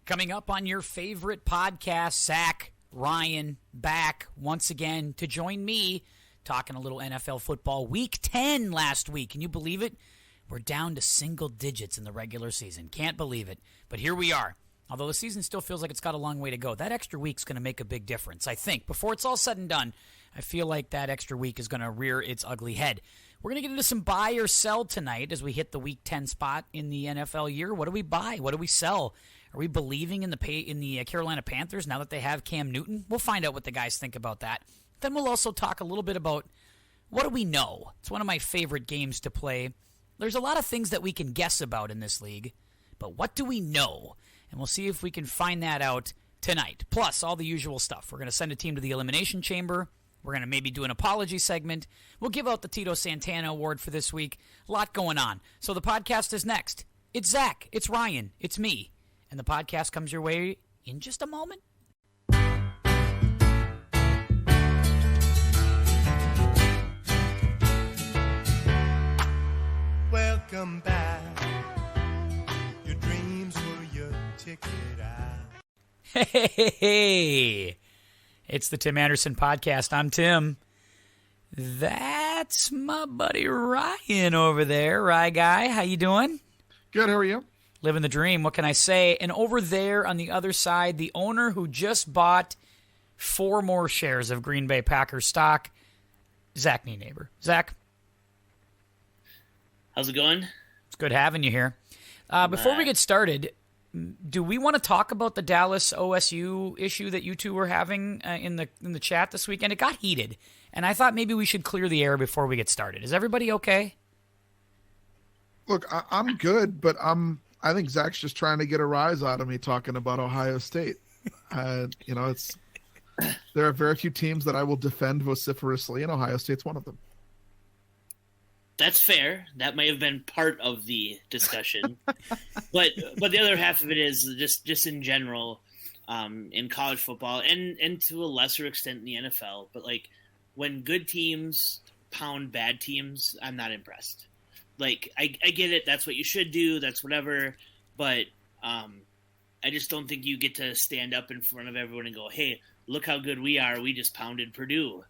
Coming up on your favorite podcast, Zach, Ryan, back once again to join me talking a little NFL football. Week 10 last week. Can you believe it? We're down to single digits in the regular season. Can't believe it. But here we are. Although the season still feels like it's got a long way to go, that extra week's going to make a big difference. I think before it's all said and done, I feel like that extra week is going to rear its ugly head. We're going to get into some buy or sell tonight as we hit the Week 10 spot in the NFL year. What do we buy? What do we sell? Are we believing in the Carolina Panthers now that they have Cam Newton? We'll find out what the guys think about that. Then we'll also talk a little bit about what do we know. It's one of my favorite games to play. There's a lot of things that we can guess about in this league, but what do we know? And we'll see if we can find that out tonight. Plus, all the usual stuff. We're going to send a team to the Elimination Chamber. We're going to maybe do an apology segment. We'll give out the Tito Santana Award for this week. A lot going on. So the podcast is next. It's Zach. It's Ryan. It's me. And the podcast comes your way in just a moment. Welcome back. Your dreams were your ticket out. Hey, it's the Tim Anderson Podcast. I'm Tim. That's my buddy Ryan over there. Rye guy, how you doing? Good, how are you? Living the dream. What can I say? And over there on the other side, the owner who just bought 4 more shares of Green Bay Packers stock, Zach Nienaber. Zach? How's it going? It's good having you here. Before we get started, do we want to talk about the Dallas OSU issue that you two were having in the chat this weekend? It got heated, and I thought maybe we should clear the air before we get started. Is everybody okay? Look, I'm good, but I think Zach's just trying to get a rise out of me talking about Ohio State. There are very few teams that I will defend vociferously, and Ohio State's one of them. That's fair. That may have been part of the discussion, but the other half of it is just in general, in college football and to a lesser extent in the NFL. But like when good teams pound bad teams, I'm not impressed. Like I get it. That's what you should do. That's whatever. But I just don't think you get to stand up in front of everyone and go, "Hey, look how good we are. We just pounded Purdue."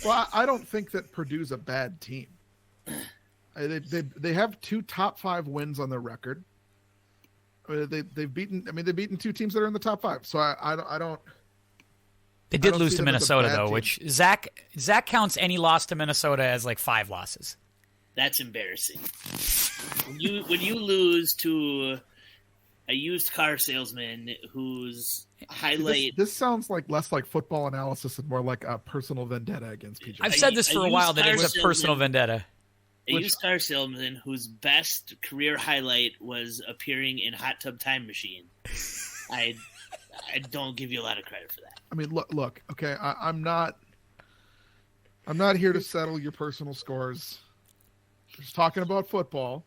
Well, I don't think that Purdue's a bad team. They have 2 top 5 wins on their record. They've beaten 2 teams that are in the top 5. So I don't. They did lose to Minnesota though, team. Which Zach counts any loss to Minnesota as like 5 losses. That's embarrassing. When you lose to a used car salesman whose highlight... This sounds like less like football analysis and more like a personal vendetta against PJ. I've said this for a while that it's a personal vendetta. A used car salesman whose best career highlight was appearing in Hot Tub Time Machine. I don't give you a lot of credit for that. I mean, look. Okay, I'm not here to settle your personal scores. Just talking about football.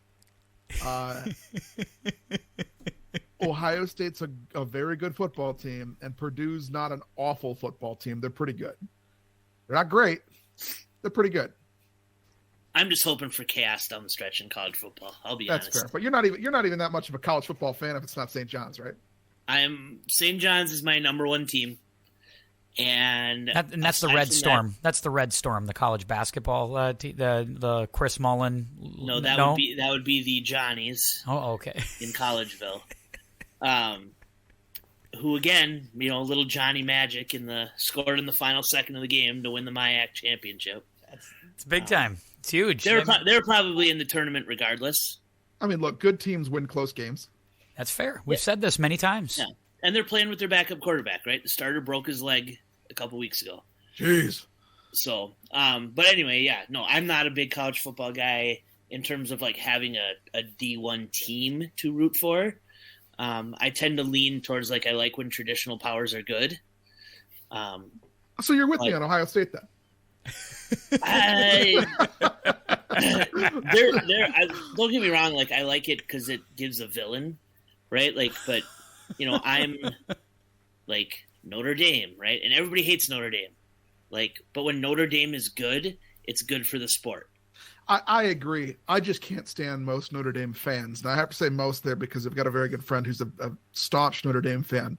Ohio State's a very good football team, and Purdue's not an awful football team. They're pretty good. They're not great. They're pretty good. I'm just hoping for chaos down the stretch in college football. I'll be honest. That's fair, but you're not even that much of a college football fan if it's not St. John's, right? St. John's is my number 1 team, and that's the Red Storm. That's the Red Storm, the college basketball, the Chris Mullen. No, that would be the Johnnies. Oh, okay. In Collegeville, who again, little Johnny Magic scored in the final second of the game to win the MIAC championship. It's big time. It's huge. They're probably in the tournament regardless. I mean, look, good teams win close games. That's fair. We've said this many times. Yeah. And they're playing with their backup quarterback, right? The starter broke his leg a couple weeks ago. Jeez. So, but anyway, yeah. No, I'm not a big college football guy in terms of like having a D1 team to root for. I tend to lean towards I like when traditional powers are good. So you're with me on Ohio State then? Don't get me wrong. I like it because it gives a villain, right? But I'm Notre Dame, right? And everybody hates Notre Dame, but when Notre Dame is good, it's good for the sport. I agree. I just can't stand most Notre Dame fans. And I have to say most there because I've got a very good friend who's a staunch Notre Dame fan.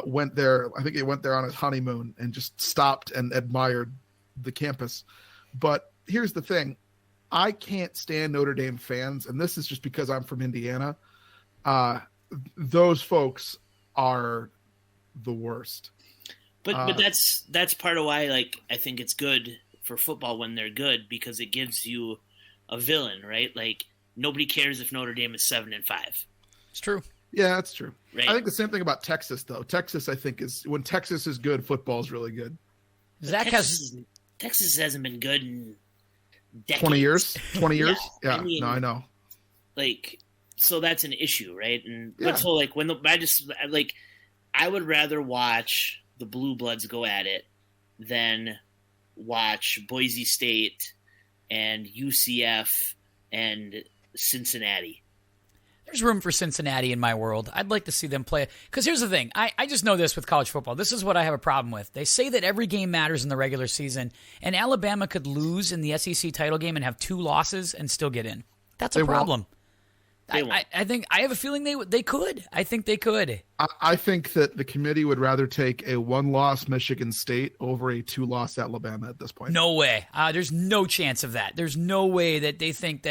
Went there, I think he went there on his honeymoon and just stopped and admired the campus. But here's the thing. I can't stand Notre Dame fans, and this is just because I'm from Indiana. Those folks are the worst. But that's part of why, like, I think it's good for football when they're good, because it gives you a villain, right? Like, nobody cares if Notre Dame is 7-5. It's true. Yeah, that's true. Right? I think the same thing about Texas, though. Texas, I think, is when Texas is good, football is really good. Texas hasn't been good in decades. 20 years? 20 years? Yeah, I mean, no, I know. Like, so that's an issue, right? And Yeah. so, like, I would rather watch the Blue Bloods go at it than watch Boise State and UCF and Cincinnati. There's room for Cincinnati in my world. I'd like to see them play. Because here's the thing. I just know this with college football. This is what I have a problem with. They say that every game matters in the regular season, and Alabama could lose in the SEC title game and have 2 losses and still get in. That's a problem. I think I have a feeling they could. I think they could. I think that the committee would rather take a 1-loss Michigan State over a 2-loss Alabama at this point. No way. There's no chance of that. There's no way that they think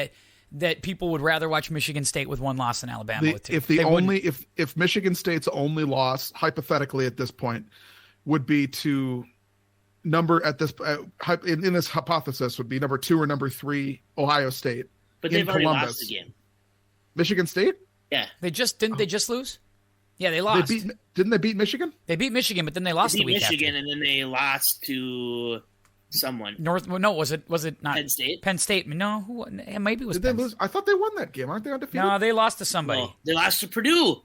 that people would rather watch Michigan State with 1 loss than Alabama with 2. If Michigan State's only loss, hypothetically at this point, would be to number at this in this hypothesis would be number 2 or number 3 Ohio State. But they've already lost the game. Michigan State? Yeah. They just lose? Yeah, they lost. Didn't they beat Michigan? They beat Michigan, but then they lost the week Michigan, after. and then they lost to someone. No, was it not Penn State? Penn State. No, maybe it was Did they Penn lose? I thought they won that game. Aren't they undefeated? No, they lost to somebody. No, they lost to Purdue.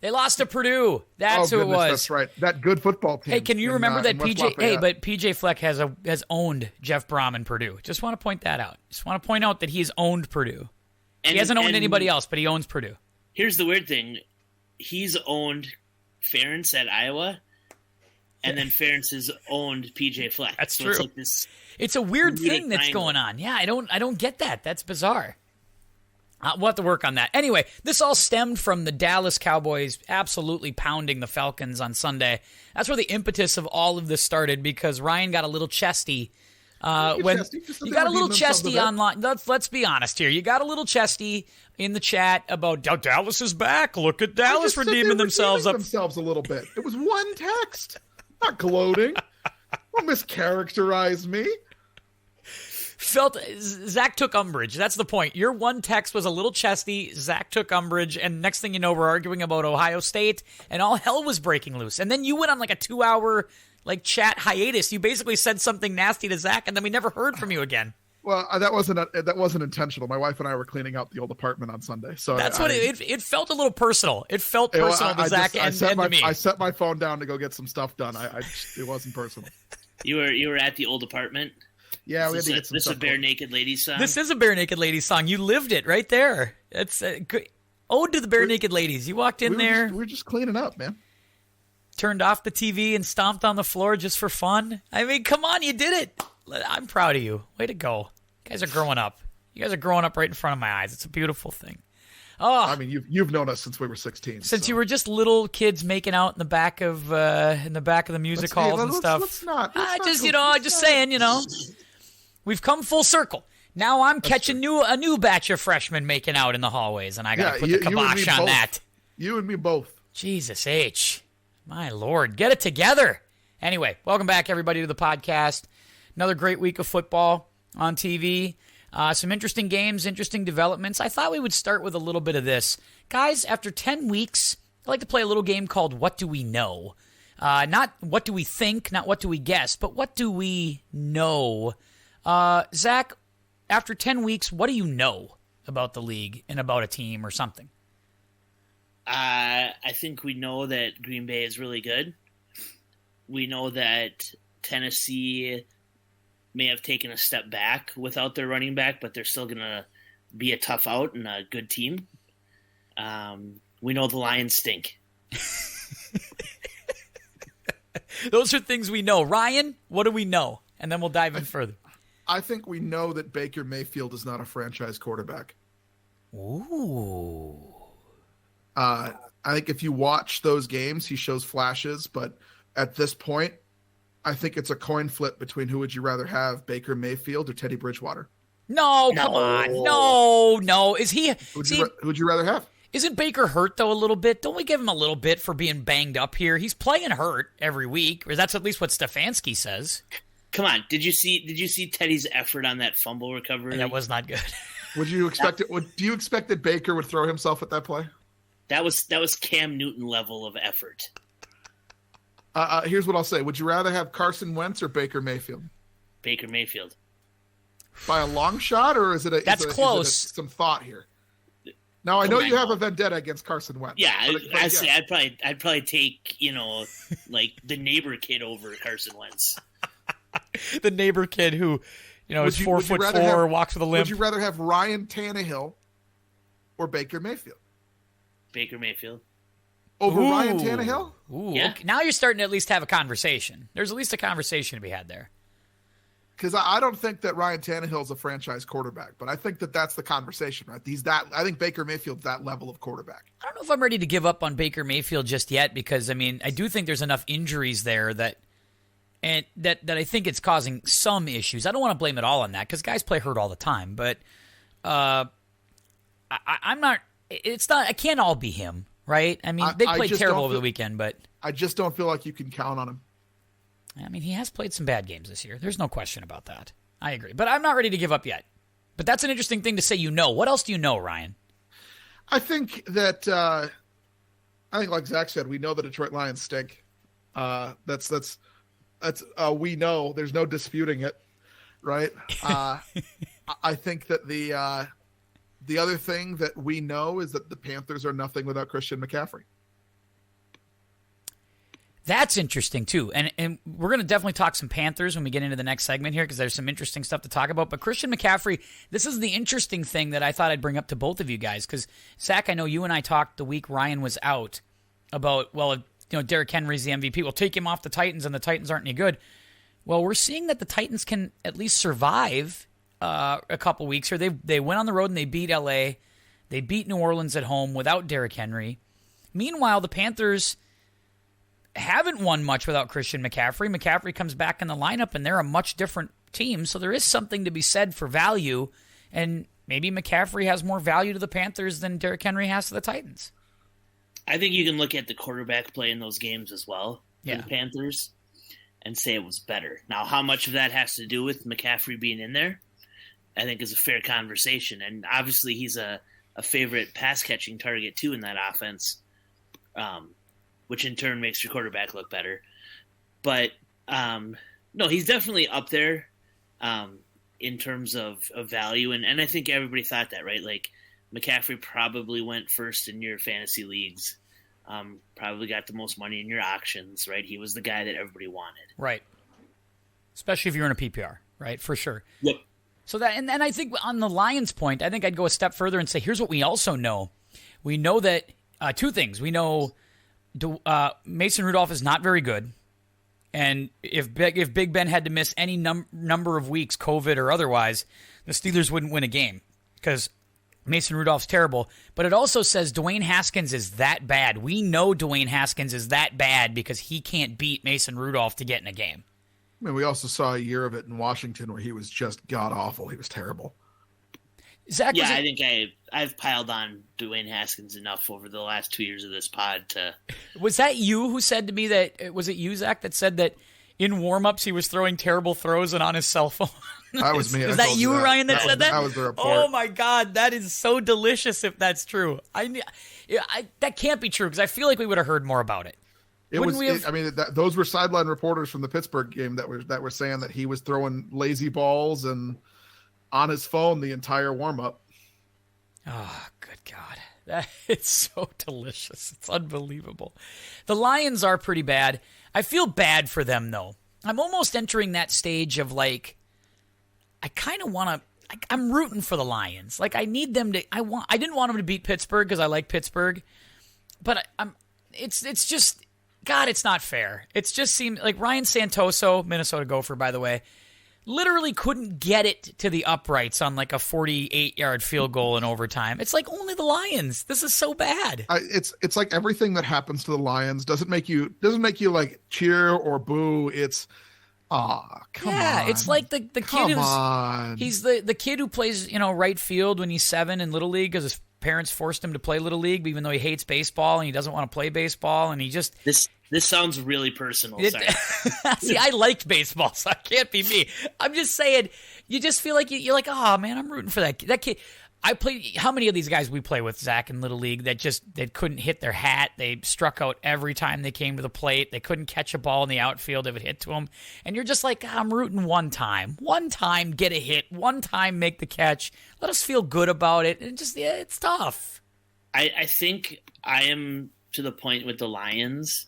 They lost to Purdue. That's who it was. That's right. That good football team. Hey, can you remember that West PJ? Lafayette. Hey, but PJ Fleck has owned Jeff Brom in Purdue. Just want to point that out. Just want to point out that he's owned Purdue. He hasn't owned anybody else, but he owns Purdue. Here's the weird thing. He's owned Ferentz at Iowa, and then Ferentz has owned PJ Fleck. That's so true. It's like this. It's a weird Weird thing that's triangle. going on. Yeah, I don't get that. That's bizarre. We'll have to work on that. Anyway, this all stemmed from the Dallas Cowboys absolutely pounding the Falcons on Sunday. That's where the impetus of all of this started, because Ryan got a little chesty. When you got a little chesty online, let's be honest here. You got a little chesty in the chat about Dallas is back. Look at Dallas redeeming themselves up. Themselves a little bit. It was one text, not gloating. Don't mischaracterize me. Zach took umbrage. That's the point. Your one text was a little chesty. Zach took umbrage, and next thing you know, we're arguing about Ohio State, and all hell was breaking loose. And then you went on like a 2-hour chat hiatus. You basically said something nasty to Zach, and then we never heard from you again. Well, that wasn't intentional. My wife and I were cleaning out the old apartment on Sunday, so that's what it felt a little personal. It felt personal to Zach and to me. I set my phone down to go get some stuff done. It wasn't personal. You were at the old apartment. Yeah, we had to get some This is stuff a Bare done. Naked Ladies song. This is a Bare Naked Ladies song. You lived it right there. It's a good ode to the Bare Naked Ladies. You walked in there. We were just cleaning up, man. Turned off the TV and stomped on the floor just for fun. I mean, come on, you did it. I'm proud of you. Way to go. You guys are growing up. You guys are growing up right in front of my eyes. It's a beautiful thing. Oh, I mean, you've known us since we were 16. Since you were just little kids making out in the back of the music halls and stuff. Let's not saying, we've come full circle. Now I'm catching a new batch of freshmen making out in the hallways, and I got to put the kibosh on that. You and me both. Jesus H. My Lord, get it together. Anyway, welcome back, everybody, to the podcast. Another great week of football on TV. Some interesting games, interesting developments. I thought we would start with a little bit of this. Guys, after 10 weeks, I like to play a little game called What Do We Know? Not what do we think, not what do we guess, but what do we know? Zach, after 10 weeks, what do you know about the league and about a team or something? I think we know that Green Bay is really good. We know that Tennessee may have taken a step back without their running back, but they're still going to be a tough out and a good team. We know the Lions stink. Those are things we know. Ryan, what do we know? And then we'll dive in further. I think we know that Baker Mayfield is not a franchise quarterback. Ooh. I think if you watch those games, he shows flashes, but at this point, I think it's a coin flip between who would you rather have, Baker Mayfield or Teddy Bridgewater? No, come on. No. Is he? Who'd you rather have? Isn't Baker hurt though a little bit? Don't we give him a little bit for being banged up here? He's playing hurt every week, or that's at least what Stefanski says. Come on, did you see Teddy's effort on that fumble recovery? That was not good. Would you expect it? Do you expect that Baker would throw himself at that play? That was Cam Newton level of effort. Here's what I'll say: would you rather have Carson Wentz or Baker Mayfield? Baker Mayfield. By a long shot, or is it a? That's close. Some thought here. Now I know you have a vendetta against Carson Wentz. Yeah, I'd probably take like the neighbor kid over Carson Wentz. The neighbor kid who, is 4'4", walks with a limp. Would you rather have Ryan Tannehill or Baker Mayfield? Baker Mayfield. Over Ryan Tannehill? Ooh, yeah. Okay. Now you're starting to at least have a conversation. There's at least a conversation to be had there. Because I don't think that Ryan Tannehill is a franchise quarterback, but I think that that's the conversation, right? I think Baker Mayfield's that level of quarterback. I don't know if I'm ready to give up on Baker Mayfield just yet because, I do think there's enough injuries there that I think it's causing some issues. I don't want to blame it all on that because guys play hurt all the time, but I'm not – it's not – it can't all be him, right? They played terrible over the weekend, but – I just don't feel like you can count on him. He has played some bad games this year. There's no question about that. I agree. But I'm not ready to give up yet. But that's an interesting thing to say What else do you know, Ryan? I think that like Zach said, we know the Detroit Lions stink. That's we know. There's no disputing it, right? I think that the other thing that we know is that the Panthers are nothing without Christian McCaffrey. That's interesting, too. And we're going to definitely talk some Panthers when we get into the next segment here because there's some interesting stuff to talk about. But Christian McCaffrey, this is the interesting thing that I thought I'd bring up to both of you guys because, Zach, I know you and I talked the week Ryan was out about, Derrick Henry's the MVP. We'll take him off the Titans and the Titans aren't any good. Well, we're seeing that the Titans can at least survive a couple weeks here. They went on the road and they beat L.A. They beat New Orleans at home without Derrick Henry. Meanwhile, the Panthers haven't won much without Christian McCaffrey. McCaffrey comes back in the lineup, and they're a much different team. So there is something to be said for value, and maybe McCaffrey has more value to the Panthers than Derrick Henry has to the Titans. I think you can look at the quarterback play in those games as well for the Panthers and say it was better. Now, how much of that has to do with McCaffrey being in there, I think is a fair conversation. And obviously he's a favorite pass-catching target, too, in that offense. Which in turn makes your quarterback look better. But, no, he's definitely up there in terms of value. And I think everybody thought that, right? Like, McCaffrey probably went first in your fantasy leagues, probably got the most money in your auctions, right? He was the guy that everybody wanted. Right. Especially if you're in a PPR, right? For sure. Yep. So that, and I think on the Lions point, I think I'd go a step further and say, here's what we also know. We know that two things. We know Mason Rudolph is not very good, and if Big Ben had to miss any number of weeks, COVID or otherwise, the Steelers wouldn't win a game because Mason Rudolph's terrible. But it also says Dwayne Haskins is that bad. We know Dwayne Haskins is that bad because he can't beat Mason Rudolph to get in a game. We also saw a year of it in Washington where he was just god-awful. He was terrible. Zach, yeah, I think I've piled on Dwayne Haskins enough over the last 2 years of this pod to. Was that you who said to me that? Was it you, Zach, that said that in warm-ups he was throwing terrible throws and on his cell phone? That was me. Is that you, Ryan, that said that? That was the report. Oh my God, that is so delicious. If that's true, that can't be true because I feel like we would have heard more about it. Those were sideline reporters from the Pittsburgh game that were saying that he was throwing lazy balls and on his phone the entire warm-up. Oh, good God. It's so delicious. It's unbelievable. The Lions are pretty bad. I feel bad for them, though. I'm almost entering that stage of, like, I kind of want to – I'm rooting for the Lions. Like, I need them to – I didn't want them to beat Pittsburgh because I like Pittsburgh. But it's just – God, it's not fair. It just seems – like Ryan Santoso, Minnesota Gopher, by the way – literally couldn't get it to the uprights on like a 48-yard field goal in overtime. It's like only the Lions. This is so bad. It's like everything that happens to the Lions doesn't make you like cheer or boo. It's come on. Yeah, it's like the kid on. He's the kid who plays, right field when he's 7 in Little League because his parents forced him to play Little League, even though he hates baseball and he doesn't want to play baseball, and he just This sounds really personal. Sorry. See, I liked baseball, so it can't be me. I'm just saying, you just feel like you're like, oh man, I'm rooting for that kid. I played. How many of these guys we play with, Zach, in Little League that couldn't hit their hat? They struck out every time they came to the plate. They couldn't catch a ball in the outfield if it hit to them. And you're just like, I'm rooting one time, get a hit, one time make the catch. Let us feel good about it. And just it's tough. I think I am to the point with the Lions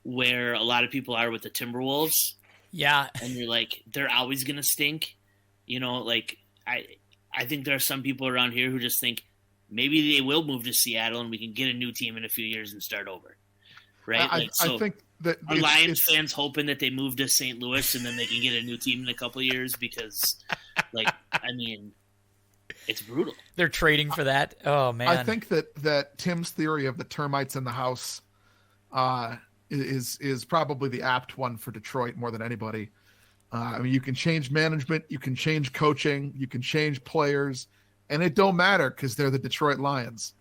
where a lot of people are with the Timberwolves. Yeah. And you're like, they're always going to stink. I think there are some people around here who just think maybe they will move to Seattle and we can get a new team in a few years and start over. Right? I think that are Lions fans hoping that they move to St. Louis and then they can get a new team in a couple of years because, it's brutal. They're trading for that. Oh, man. I think that Tim's theory of the termites in the house is probably the apt one for Detroit more than anybody. You can change management, you can change coaching, you can change players, and it don't matter because they're the Detroit Lions.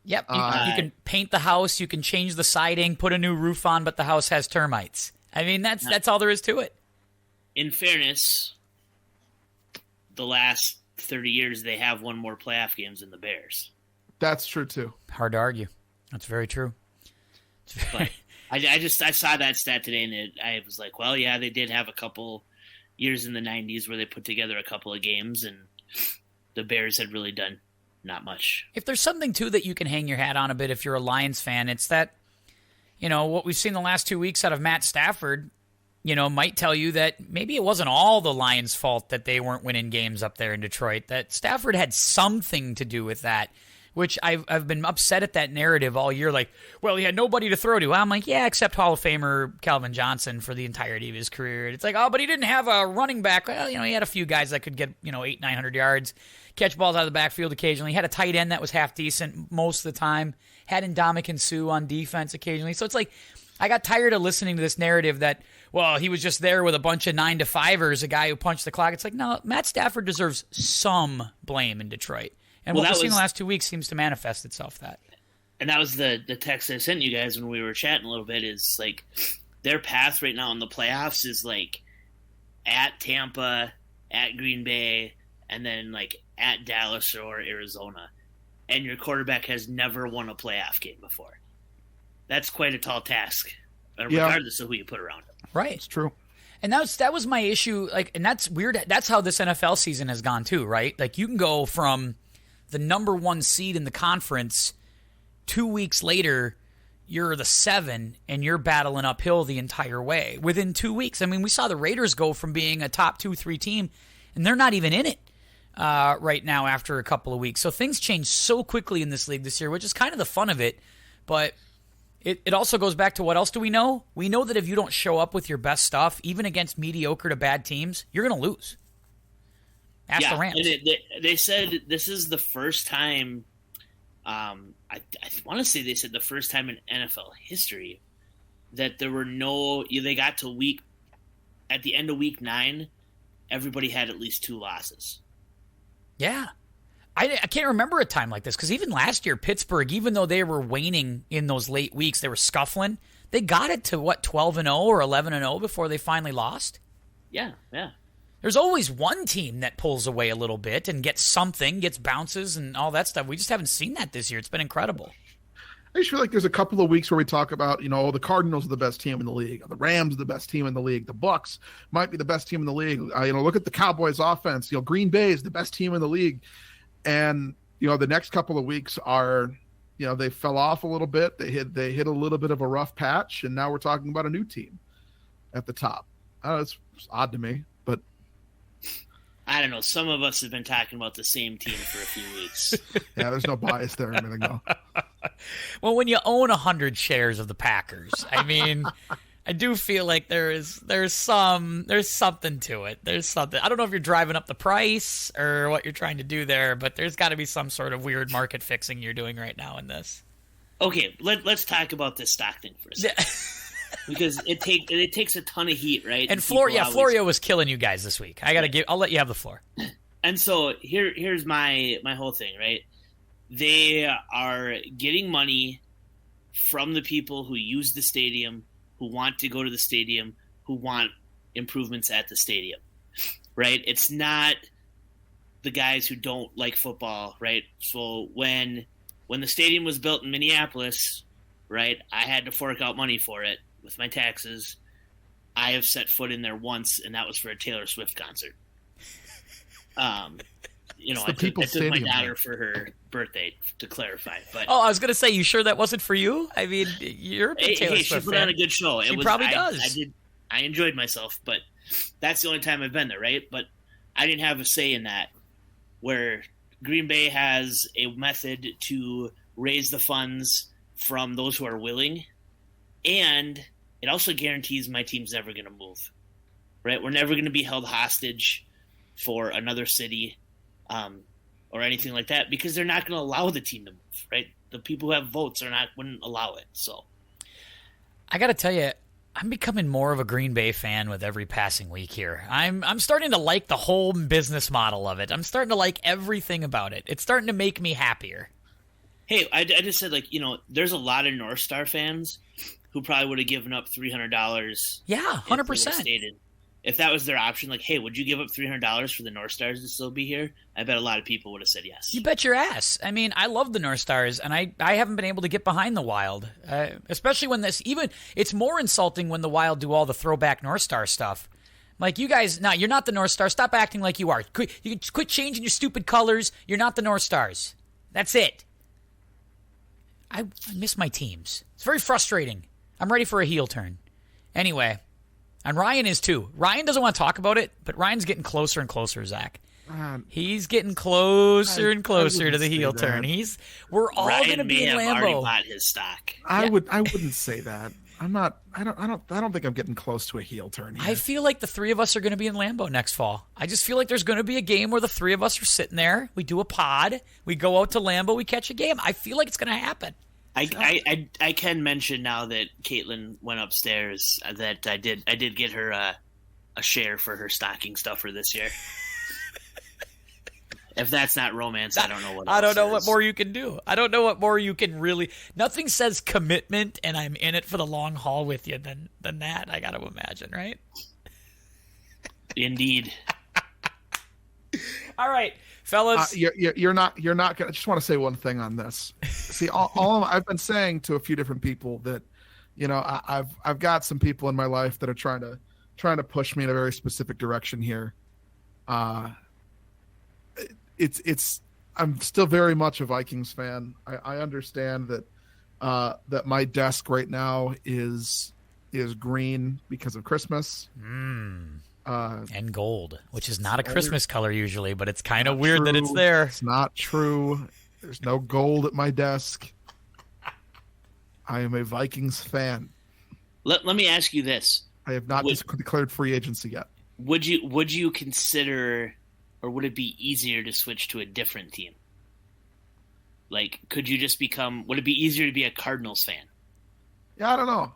Yep, you can paint the house, you can change the siding, put a new roof on, but the house has termites. I mean, that's all there is to it. In fairness, the last 30 years they have won more playoff games than the Bears. That's true too. Hard to argue. That's very true. But I saw that stat today, and I was like, well, yeah, they did have a couple years in the 90s where they put together a couple of games, and the Bears had really done not much. If there's something, too, that you can hang your hat on a bit if you're a Lions fan, it's that, what we've seen the last 2 weeks out of Matt Stafford, might tell you that maybe it wasn't all the Lions' fault that they weren't winning games up there in Detroit, that Stafford had something to do with that, which I've been upset at that narrative all year. Like, well, he had nobody to throw to. I'm like, yeah, except Hall of Famer Calvin Johnson for the entirety of his career. It's like, oh, but he didn't have a running back. Well, he had a few guys that could get, 800-900 yards, catch balls out of the backfield occasionally. He had a tight end that was half decent most of the time. Had Ndamukong Suh on defense occasionally. So it's like, I got tired of listening to this narrative that, well, he was just there with a bunch of 9-to-5ers, a guy who punched the clock. It's like, no, Matt Stafford deserves some blame in Detroit. And what we've seen the last 2 weeks seems to manifest itself that. And that was the text I sent you guys when we were chatting a little bit, is like their path right now in the playoffs is like at Tampa, at Green Bay, and then like at Dallas or Arizona. And your quarterback has never won a playoff game before. That's quite a tall task, regardless of who you put around him. Right. It's true. And that was my issue. And that's weird. That's how this NFL season has gone too, right? Like you can go from the number 1 seed in the conference 2 weeks later, you're the 7 and you're battling uphill the entire way within 2 weeks. I mean, we saw the Raiders go from being a top 2-3 team and they're not even in it right now after a couple of weeks. So things change so quickly in this league this year, which is kind of the fun of it. But it also goes back to what else do we know? We know that if you don't show up with your best stuff, even against mediocre to bad teams, you're going to lose. Ask the Rams. And they said this is the first time, I want to say they said the first time in NFL history that there were they got to at the end of week 9, everybody had at least 2 losses. Yeah. I can't remember a time like this because even last year, Pittsburgh, even though they were waning in those late weeks, they were scuffling. They got it to, 12-0 or 11-0 before they finally lost? Yeah. There's always one team that pulls away a little bit and gets bounces and all that stuff. We just haven't seen that this year. It's been incredible. I just feel like there's a couple of weeks where we talk about, the Cardinals are the best team in the league. The Rams are the best team in the league. The Bucks might be the best team in the league. Look at the Cowboys offense. Green Bay is the best team in the league. And, the next couple of weeks are, they fell off a little bit. They hit a little bit of a rough patch. And now we're talking about a new team at the top. It's odd to me, but. I don't know. Some of us have been talking about the same team for a few weeks. Yeah, there's no bias there or anything, though. Well, when you own 100 shares of the Packers, I mean, I do feel like there's something to it. There's something. I don't know if you're driving up the price or what you're trying to do there, but there's got to be some sort of weird market fixing you're doing right now in this. Okay, let's talk about this stock thing for a second. Because it takes a ton of heat, right? And Florio was killing you guys this week. I'll let you have the floor. And so here's my whole thing, right? They are getting money from the people who use the stadium, who want to go to the stadium, who want improvements at the stadium, right? It's not the guys who don't like football, right? So when the stadium was built in Minneapolis, right, I had to fork out money for it with my taxes. I have set foot in there once, and that was for a Taylor Swift concert. I took my daughter for her birthday, to clarify. But I was going to say, you sure that wasn't for you? I mean, you're a big Taylor Swift she put on a good show. She probably does. I enjoyed myself, but that's the only time I've been there, right? But I didn't have a say in that, where Green Bay has a method to raise the funds from those who are willing, and it also guarantees my team's never going to move, right? We're never going to be held hostage for another city or anything like that, because they're not going to allow the team to move, right? The people who have votes wouldn't allow it. So I got to tell you, I'm becoming more of a Green Bay fan with every passing week here. I'm starting to like the whole business model of it. I'm starting to like everything about it. It's starting to make me happier. Hey, I just said, there's a lot of North Star fans who probably would have given up $300. Yeah, 100%. If that was their option, hey, would you give up $300 for the North Stars to still be here? I bet a lot of people would have said yes. You bet your ass. I mean, I love the North Stars, and I haven't been able to get behind the Wild, especially when it's more insulting when the Wild do all the throwback North Star stuff. Like, you guys, you're not the North Stars. Stop acting like you are. You quit changing your stupid colors. You're not the North Stars. That's it. I miss my teams. It's very frustrating. I'm ready for a heel turn. Anyway, and Ryan is too. Ryan doesn't want to talk about it, but Ryan's getting closer and closer, Zach. He's getting closer and closer to the heel turn. We're all going to be in Lambeau. Already bought his stock. I wouldn't say that. I don't think I'm getting close to a heel turn here. I feel like the three of us are going to be in Lambeau next fall. I just feel like there's going to be a game where the three of us are sitting there. We do a pod. We go out to Lambeau. We catch a game. I feel like it's going to happen. I can mention now that Caitlin went upstairs that I did get her a share for her stocking stuffer this year. If that's not romance, I don't know what else I don't know is. what more you can do. I don't know what more you can really. Nothing says commitment, and I'm in it for the long haul with you than that. I got to imagine, right? Indeed. All right, fellas. You're not gonna. I just want to say one thing on this. See, I've been saying to a few different people that, I've got some people in my life that are trying to push me in a very specific direction here. I'm still very much a Vikings fan. I understand that my desk right now is green because of Christmas. And gold, which is not a Christmas color usually, but it's kind of weird that it's there. It's not true. There's no gold at my desk. I am a Vikings fan. Let me ask you this. I have not declared free agency yet. Would you consider, or would it be easier to switch to a different team? Would it be easier to be a Cardinals fan? Yeah, I don't know.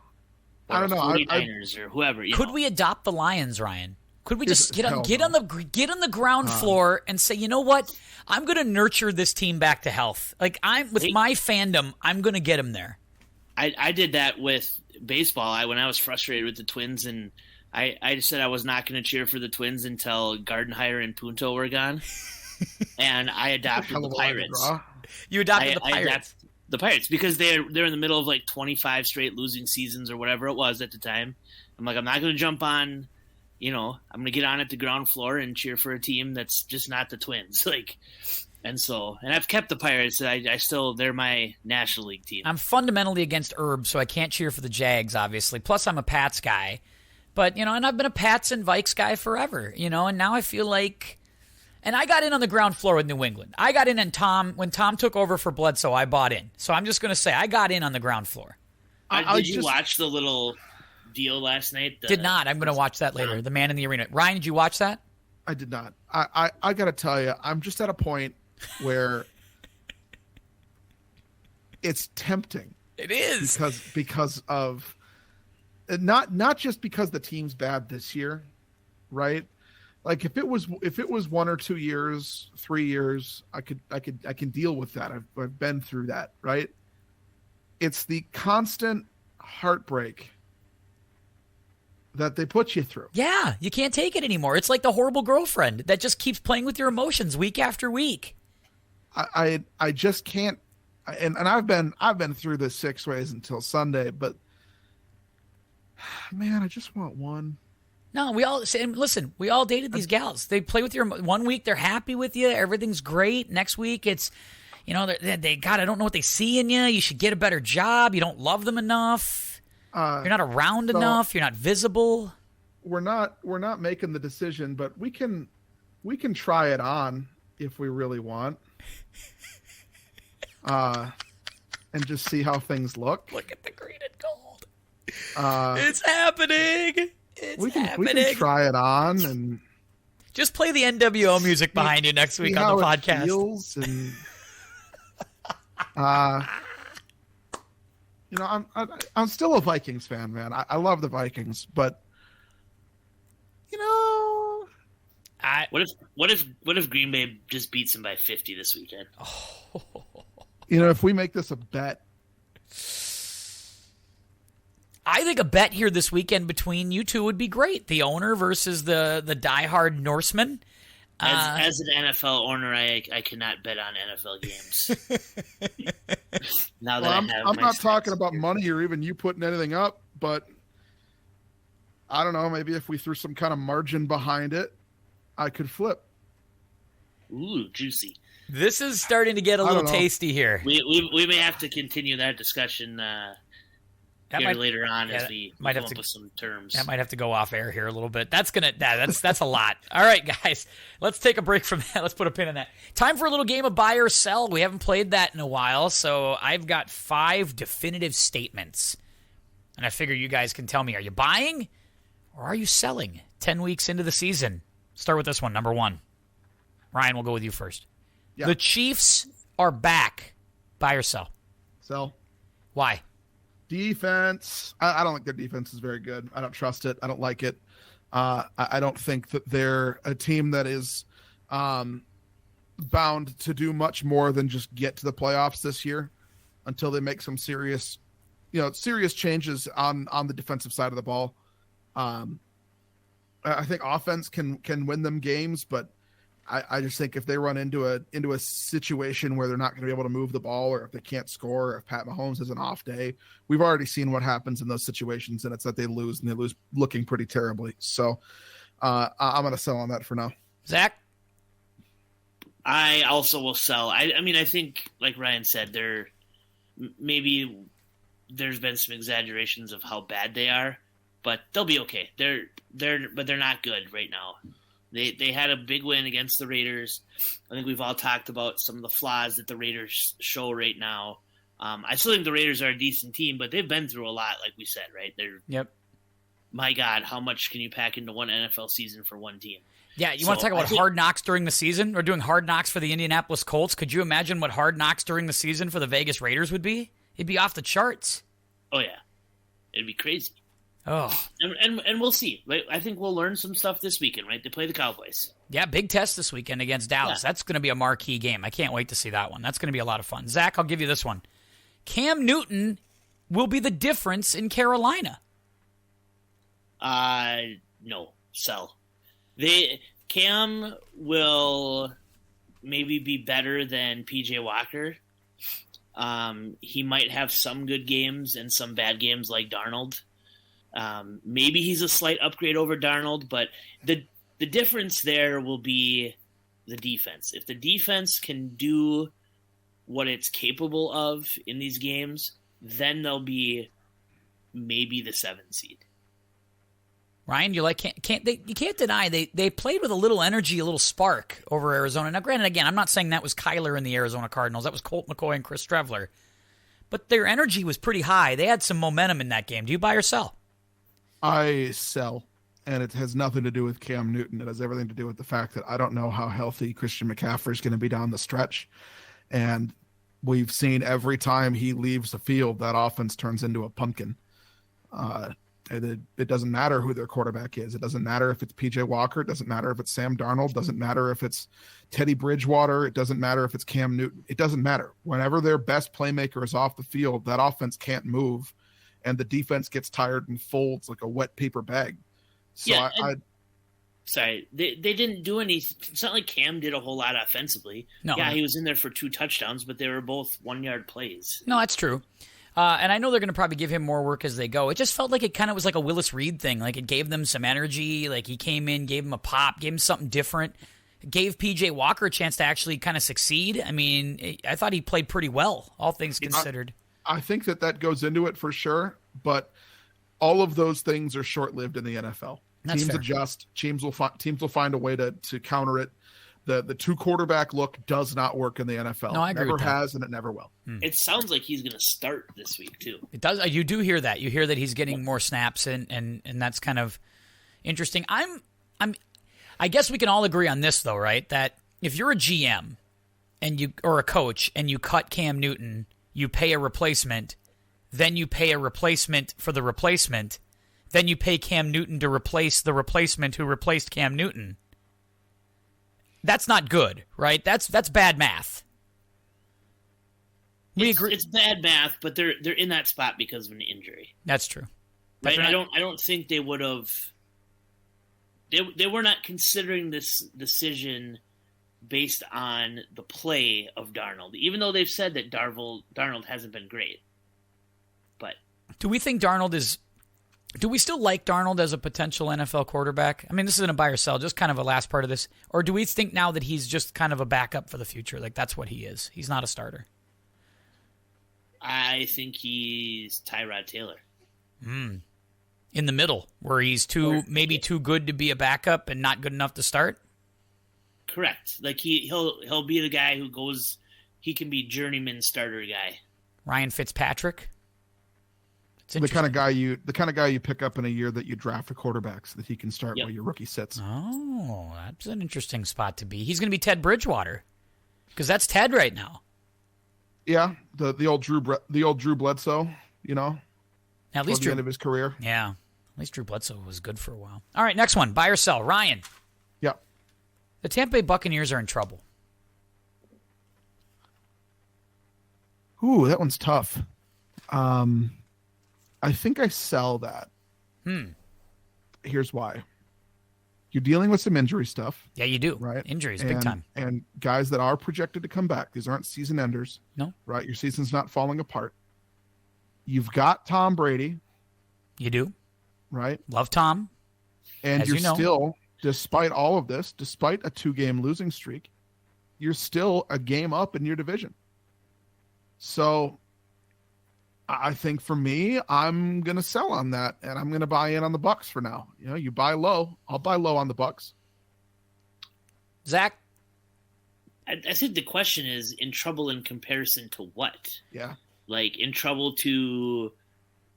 I don't know. 49ers or whoever. Could we adopt the Lions, Ryan? Could we just get on the ground floor and say, you know what? I'm going to nurture this team back to health. My fandom, I'm going to get them there. I did that with baseball. When I was frustrated with the Twins, and I said I was not going to cheer for the Twins until Gardenhire and Punto were gone, and I adopted the Pirates. You adopted the Pirates. The Pirates, because they're in the middle of 25 straight losing seasons or whatever it was at the time. I'm not going to jump on, I'm going to get on at the ground floor and cheer for a team that's just not the Twins. And I've kept the Pirates. They're my National League team. I'm fundamentally against Herb, so I can't cheer for the Jags, obviously. Plus, I'm a Pats guy. But, and I've been a Pats and Vikes guy forever, and now I feel like. And I got in on the ground floor with New England. I got in, and when Tom took over for Bledsoe, I bought in. So I'm just going to say I got in on the ground floor. Did you watch the little deal last night? Did not. I'm going to watch that later. The Man in the Arena. Ryan, did you watch that? I did not. I got to tell you, I'm just at a point where it's tempting. It is because of not just because the team's bad this year, right? Like if it was 1 or 2 years, 3 years, I can deal with that. I've been through that, right? It's the constant heartbreak that they put you through. Yeah, you can't take it anymore. It's like the horrible girlfriend that just keeps playing with your emotions week after week. I just can't, and I've been through this 6 ways until Sunday, but man, I just want one. No, we all dated these gals. They play with your 1 week, they're happy with you, everything's great. Next week, it's, God, I don't know what they see in you. You should get a better job. You don't love them enough. You're not around enough. You're not visible. We're not making the decision, but we can try it on if we really want, and just see how things look. Look at the green and gold. It's happening. We can try it on and just play the NWO music behind you next week on the podcast. Feels and, I'm still a Vikings fan, man. I love the Vikings, but what if Green Bay just beats them by 50 this weekend? If we make this a bet, I think a bet here this weekend between you two would be great. The owner versus the diehard Norseman. As an NFL owner, I cannot bet on NFL games. Now that I'm not talking about money or even you putting anything up, but I don't know. Maybe if we threw some kind of margin behind it, I could flip. Ooh, juicy. This is starting to get a little tasty here. We may have to continue that discussion later on as we come up with some terms. That might have to go off air here a little bit. That's a lot. All right, guys, let's take a break from that. Let's put a pin in that. Time for a little game of buy or sell. We haven't played that in a while, so I've got 5 definitive statements, and I figure you guys can tell me: are you buying or are you selling? 10 weeks into the season. Start with this one. Number 1. Ryan, we'll go with you first. Yeah. The Chiefs are back. Buy or sell? Sell. Why? Defense. I don't think their defense is very good. I don't trust it. I don't like it. I don't think that they're a team that is bound to do much more than just get to the playoffs this year until they make some serious changes on the defensive side of the ball. I think offense can win them games, but I just think if they run into a situation where they're not going to be able to move the ball, or if they can't score, or if Pat Mahomes has an off day, we've already seen what happens in those situations, and it's that they lose, and they lose looking pretty terribly. So I'm going to sell on that for now. Zach? I also will sell. I mean, I think, like Ryan said, maybe there's been some exaggerations of how bad they are, but they'll be okay. But they're not good right now. They had a big win against the Raiders. I think we've all talked about some of the flaws that the Raiders show right now. I still think the Raiders are a decent team, but they've been through a lot, like we said, right? Yep. My God, how much can you pack into one NFL season for one team? Yeah, you want to talk about hard knocks during the season? Or doing hard knocks for the Indianapolis Colts? Could you imagine what hard knocks during the season for the Vegas Raiders would be? It'd be off the charts. Oh, yeah. It'd be crazy. Oh, and we'll see. Right? I think we'll learn some stuff this weekend, right? They play the Cowboys. Yeah, big test this weekend against Dallas. Yeah. That's going to be a marquee game. I can't wait to see that one. That's going to be a lot of fun. Zach, I'll give you this one. Cam Newton will be the difference in Carolina. No, sell. Cam will maybe be better than PJ Walker. He might have some good games and some bad games like Darnold. Maybe he's a slight upgrade over Darnold, but the difference there will be the defense. If the defense can do what it's capable of in these games, then they'll be maybe the 7th seed. Ryan, you can't deny they played with a little energy, a little spark over Arizona. Now, granted, again, I'm not saying that was Kyler and the Arizona Cardinals. That was Colt McCoy and Chris Trevler. But their energy was pretty high. They had some momentum in that game. Do you buy or sell? I sell, and it has nothing to do with Cam Newton. It has everything to do with the fact that I don't know how healthy Christian McCaffrey is going to be down the stretch. And we've seen every time he leaves the field, that offense turns into a pumpkin. It doesn't matter who their quarterback is. It doesn't matter if it's PJ Walker. It doesn't matter if it's Sam Darnold. It doesn't matter if it's Teddy Bridgewater. It doesn't matter if it's Cam Newton. It doesn't matter. Whenever their best playmaker is off the field, that offense can't move, and the defense gets tired and folds like a wet paper bag. So Yeah, sorry, they didn't do any. It's not like Cam did a whole lot offensively. No. Yeah, he was in there for 2 touchdowns, but they were both 1-yard plays. No, that's true. And I know they're going to probably give him more work as they go. It just felt like it kind of was like a Willis Reed thing. Like it gave them some energy. Like he came in, gave him a pop, gave him something different. Gave PJ Walker a chance to actually kind of succeed. I mean, I thought he played pretty well, all things considered. I think that goes into it for sure, but all of those things are short-lived in the NFL. That's teams fair. adjust. Teams will find a way to counter it. The 2-quarterback look does not work in the NFL. No, I agree Never with that. has, and it never will. It sounds like he's going to start this week too. It does. You do hear that. You hear that he's getting more snaps, and that's kind of interesting. I guess we can all agree on this though, right? That if you're a GM or a coach and you cut Cam Newton, you pay a replacement, then you pay a replacement for the replacement, then you pay Cam Newton to replace the replacement who replaced Cam Newton. That's not good, right? That's bad math. We agree. It's bad math, but they're in that spot because of an injury. That's true. Right? I don't think they would have. They were not considering this decision based on the play of Darnold, even though they've said that Darnold hasn't been great. But do we think Darnold is? Do we still like Darnold as a potential NFL quarterback? I mean, this isn't a buy or sell, just kind of a last part of this. Or do we think now that he's just kind of a backup for the future? Like that's what he is. He's not a starter. I think he's Tyrod Taylor. In the middle, where he's maybe too good to be a backup and not good enough to start. Correct. Like he'll be the guy who goes. He can be journeyman starter guy. Ryan Fitzpatrick. The kind of guy you pick up in a year that you draft a quarterback so that he can start while your rookie sits. Oh, that's an interesting spot to be. He's going to be Ted Bridgewater, because that's Ted right now. Yeah, the old Drew Bledsoe, you know, At least the end of his career. Yeah, at least Drew Bledsoe was good for a while. All right, next one, buy or sell. Ryan. Yeah. The Tampa Bay Buccaneers are in trouble. Ooh, that one's tough. I think I sell that. Here's why. You're dealing with some injury stuff. Yeah, you do. Right? Injuries, big time. And guys that are projected to come back. These aren't season enders. No. Right? Your season's not falling apart. You've got Tom Brady. You do. Right? Love Tom. And As you're you know. still, despite all of this, despite a 2-game losing streak, you're still a game up in your division. So I think for me, I'm going to sell on that, and I'm going to buy in on the Bucks for now. You know, you buy low. I'll buy low on the Bucks. Zach? I think the question is in trouble in comparison to what? Yeah. Like in trouble to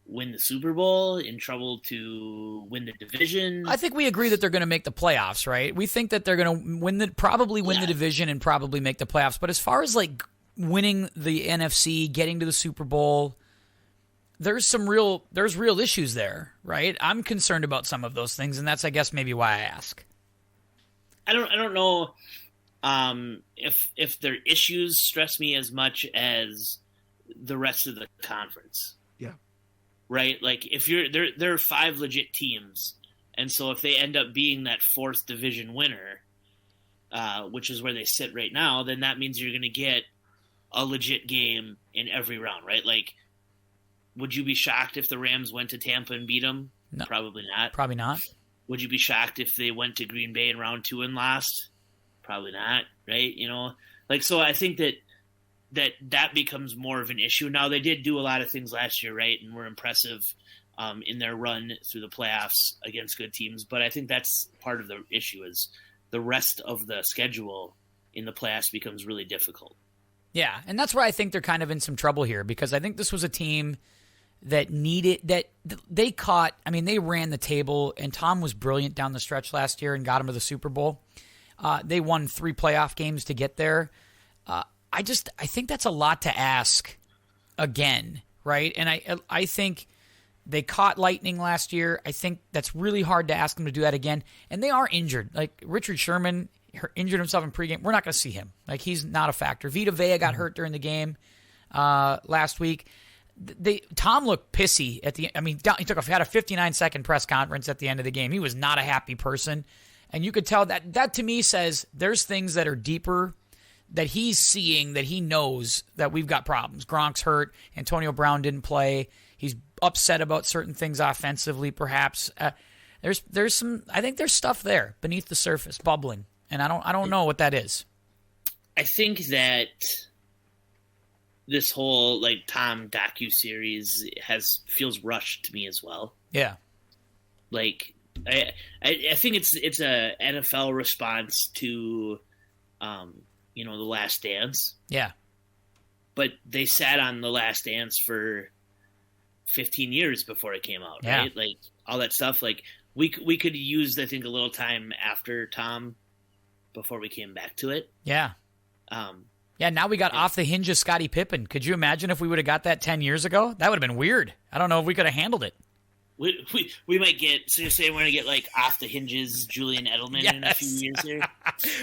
win the Super Bowl, in trouble to win the division. I think we agree that they're going to make the playoffs, right? We think that they're going to probably win the division and probably make the playoffs. But as far as like winning the NFC, getting to the Super Bowl, there's real issues there, right? I'm concerned about some of those things, and that's, I guess, maybe why I ask. I don't know if their issues stress me as much as the rest of the conference. Yeah. Right? Like if there are 5 legit teams, and so if they end up being that 4th division winner, which is where they sit right now, then that means you're going to get a legit game in every round, right? Like, would you be shocked if the Rams went to Tampa and beat them? No. Probably not. Probably not. Would you be shocked if they went to Green Bay in round 2 and lost? Probably not, right? You know, like, so I think that becomes more of an issue. Now, they did do a lot of things last year, right? And were impressive in their run through the playoffs against good teams. But I think that's part of the issue is the rest of the schedule in the playoffs becomes really difficult. Yeah, and that's where I think they're kind of in some trouble here, because I think this was a team that needed that they caught. I mean, they ran the table, and Tom was brilliant down the stretch last year and got him to the Super Bowl. They won 3 playoff games to get there. I think that's a lot to ask again, right? And I think they caught lightning last year. I think that's really hard to ask them to do that again. And they are injured. Like Richard Sherman injured himself in pregame. We're not going to see him. Like, he's not a factor. Vita Vea got hurt during the game last week. Tom looked pissy at the. I mean, he had a 59-second press conference at the end of the game. He was not a happy person, and you could tell that to me says there's things that are deeper that he's seeing, that he knows that we've got problems. Gronk's hurt. Antonio Brown didn't play. He's upset about certain things offensively, perhaps. There's some. I think there's stuff there beneath the surface, bubbling, and I don't know what that is. I think that this whole like Tom docuseries feels rushed to me as well. Yeah, like I think it's a NFL response to, The Last Dance. Yeah, but they sat on The Last Dance for 15 years before it came out, yeah. Right? Like all that stuff. Like we could use, I think, a little time after Tom before we came back to it. Yeah. Yeah, now we got off the hinges Scottie Pippen. Could you imagine if we would have got that 10 years ago? That would have been weird. I don't know if we could have handled it. We might get, so you're saying we're going to get like off the hinges Julian Edelman in a few years here?